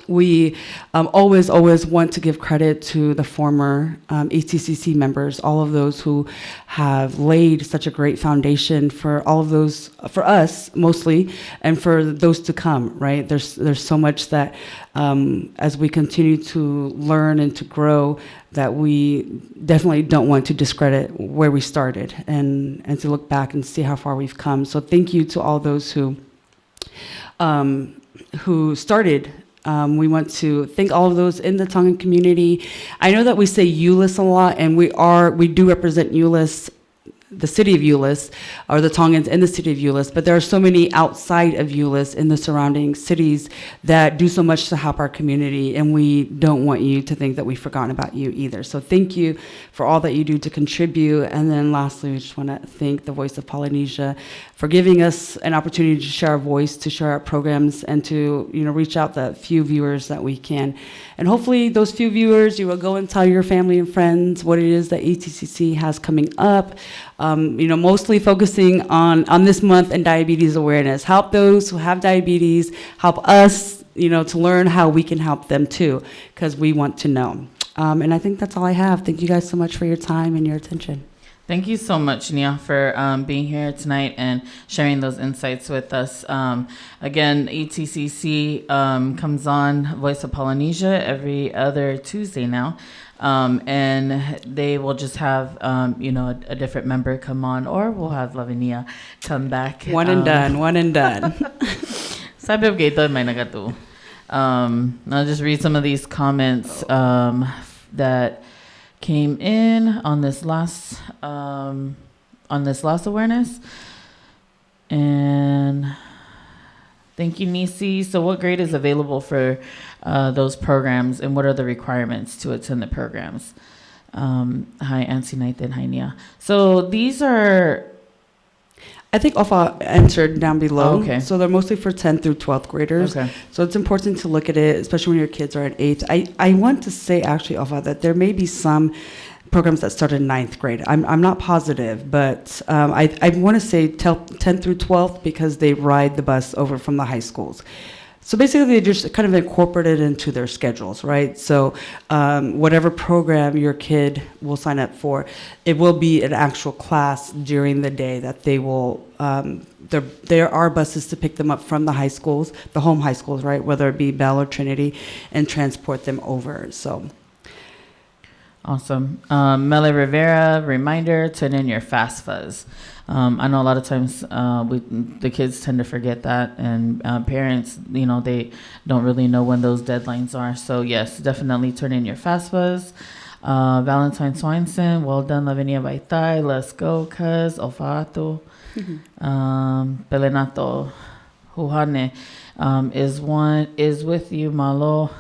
We always want to give credit to the former ETCC members, all of those who have laid such a great foundation for all of those, for us mostly, and for those to come, right? There's so much that as we continue to learn and to grow, that we definitely don't want to discredit where we started and to look back and see how far we've come. So thank you to all those who started. We want to thank all of those in the Tongan community. I know that we say Euless a lot, and we do represent Euless, the city of Euless, or the Tongans in the city of Euless, but there are so many outside of Euless in the surrounding cities that do so much to help our community, and we don't want you to think that we've forgotten about you either. So thank you for all that you do to contribute. And then lastly, we just want to thank the Voice of Polynesia for giving us an opportunity to share our voice, to share our programs, and to reach out the few viewers that we can. And hopefully those few viewers, you will go and tell your family and friends what it is that ETCC has coming up. Mostly focusing on this month and diabetes awareness. Help those who have diabetes, help us, to learn how we can help them too, because we want to know. And I think that's all I have. Thank you guys so much for your time and your attention. Thank you so much, Nia, for being here tonight and sharing those insights with us. Again, ETCC comes on Voice of Polynesia every other Tuesday now. And they will just have, a different member come on, or we'll have Lavinia come back. One and done. Sabi of Gato may nagatu. I'll just read some of these comments that came in on this last awareness. And thank you, Nisi. So what grade is available for those programs, and what are the requirements to attend the programs? Hi, Ansi Nathan. Hi, Nia. So these are... I think Ofa answered down below. Oh, okay. So they're mostly for 10th through 12th graders. Okay. So it's important to look at it, especially when your kids are at 8th. I want to say, actually, Ofa, that there may be some programs that start in 9th grade. I'm not positive, but I want to say 10th through 12th because they ride the bus over from the high schools. So basically, they just kind of incorporate it into their schedules, right? So whatever program your kid will sign up for, it will be an actual class during the day that they will, there are buses to pick them up from the high schools, the home high schools, right? Whether it be Bell or Trinity, and transport them over, so. Awesome. Mele Rivera, reminder, turn in your FAFSAs. I know a lot of times the kids tend to forget that, and parents, they don't really know when those deadlines are. So yes, definitely turn in your FAFSAs. Valentine Swineson, well done, Lavinia Baitai. Let's go, cuz Ofato. Pelenato Huhane is with you, Malo.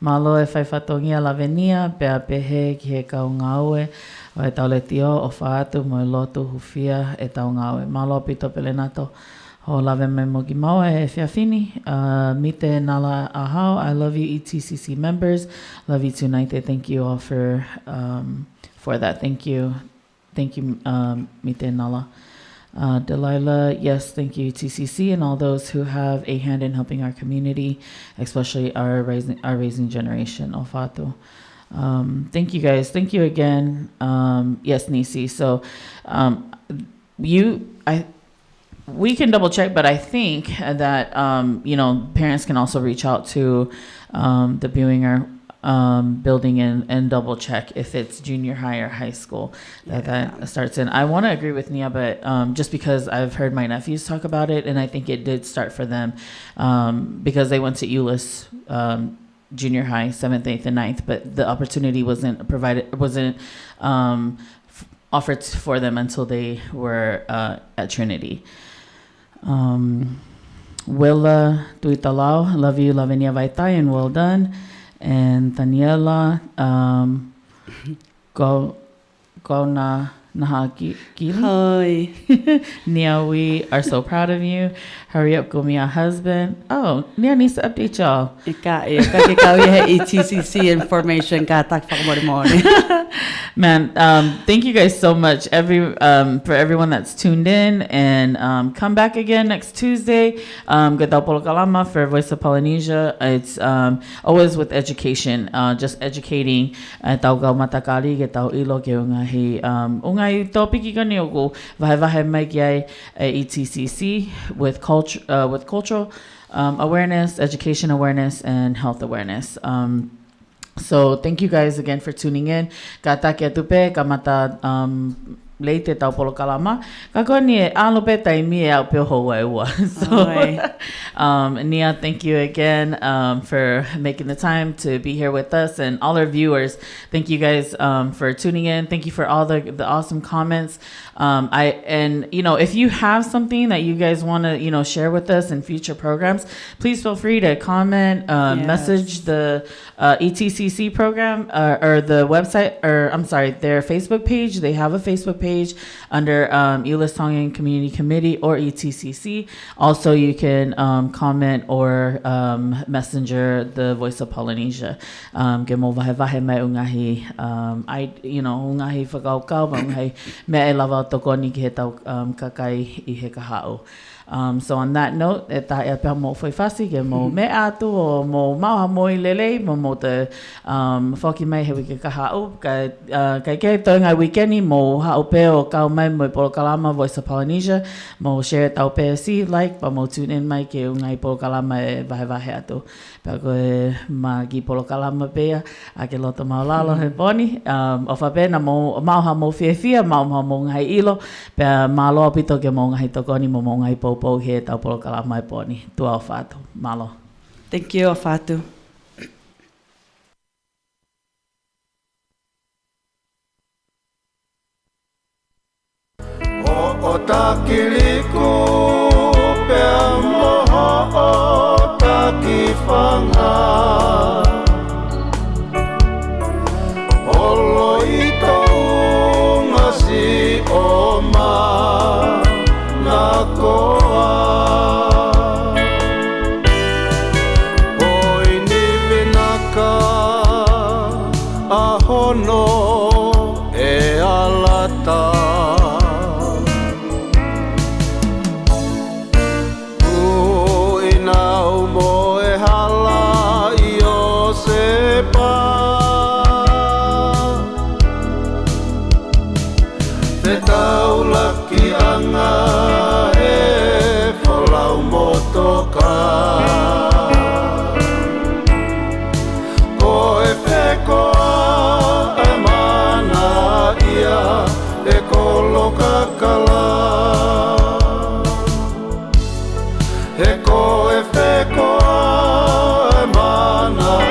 Malo e whai whatongia Lavinia, pea pehe ki he kaungaue, o e tauletio o whaatu mo e lotu hufia e taungaue. Malo pito pelenato, ho lave me mogi maua e whiawhini. Mite nala ahau, I love you ETCC members. Love you tonight. Thank you all for that. Thank you, Mite nala. Delilah, yes, thank you, TCC, and all those who have a hand in helping our community, especially our raising generation. Olfato. Thank you, guys. Thank you again. Yes, Nisi. So, we can double check, but I think that parents can also reach out to the Buinger building and double check if it's junior high or high school that starts in. I want to agree with Nia, but just because I've heard my nephews talk about it, and I think it did start for them because they went to Euless junior high, 7th, 8th, and 9th, but the opportunity wasn't offered for them until they were at Trinity. Willa Tuitalao, love you, Lavinia Vaitai, and well done. And Daniela, Gona Naha Gili. Hi. Nia, we are so proud of you. Hurry up, go meet our husband. Oh, Nia needs to update y'all. Ika ETCC information ka tak morning. Man, thank you guys so much for everyone that's tuned in, and come back again next Tuesday. Gadaw Polokalama for Voice of Polynesia. It's always with education, just educating tau gau matakali getaw ilo ke ungahi ungai topiki kani oku vahe mai ki ETCC with cultural awareness, education awareness, and health awareness. So thank you guys again for tuning in. Kata kia tupe kamata leite tau Polokalama. Kako ni alope tai mi au pio hoa ua. So Nia, thank you again for making the time to be here with us, and all our viewers. Thank you guys for tuning in. Thank you for all the awesome comments. If you have something that you guys want to share with us in future programs, please feel free to comment, message the ETCC program or the website, or I'm sorry, their Facebook page. They have a Facebook page under Euless Tongan Community Committee or ETCC. Also, you can comment or messenger the Voice of Polynesia. Ke mo vahe mai ungahi ungahi whakaukau, ungahi mea e lava tokoni ki he tau kakai I he kahao. So on that note, e taha e pia mo whaifasi ke mo me atu o mo maha moi lele mo te whaki mai he wiki kahao. Kai kei tau ngai wikeni mo hao pe o kau mai mo Polokalama Voice of Polynesia. Mo share tau pe si like, pa mo tune in mai ke ungai Polokalama e vahe atu. Pea koe ma ki Polokalama pea, a ke loto maolalo he poni. O whapena mo maha mo fia, maha mo ngai ilo, pea maloa pito ke mo ngai tokoni mo ngai popo he tau Polokalama e poni. Tua o whātu. Malo. Thank you, Fatu. O takiliku pea moho o takifanga Olo ito ngasi o ma na koa Oi ni vinaka a hono e alata He ko e whekoa e mana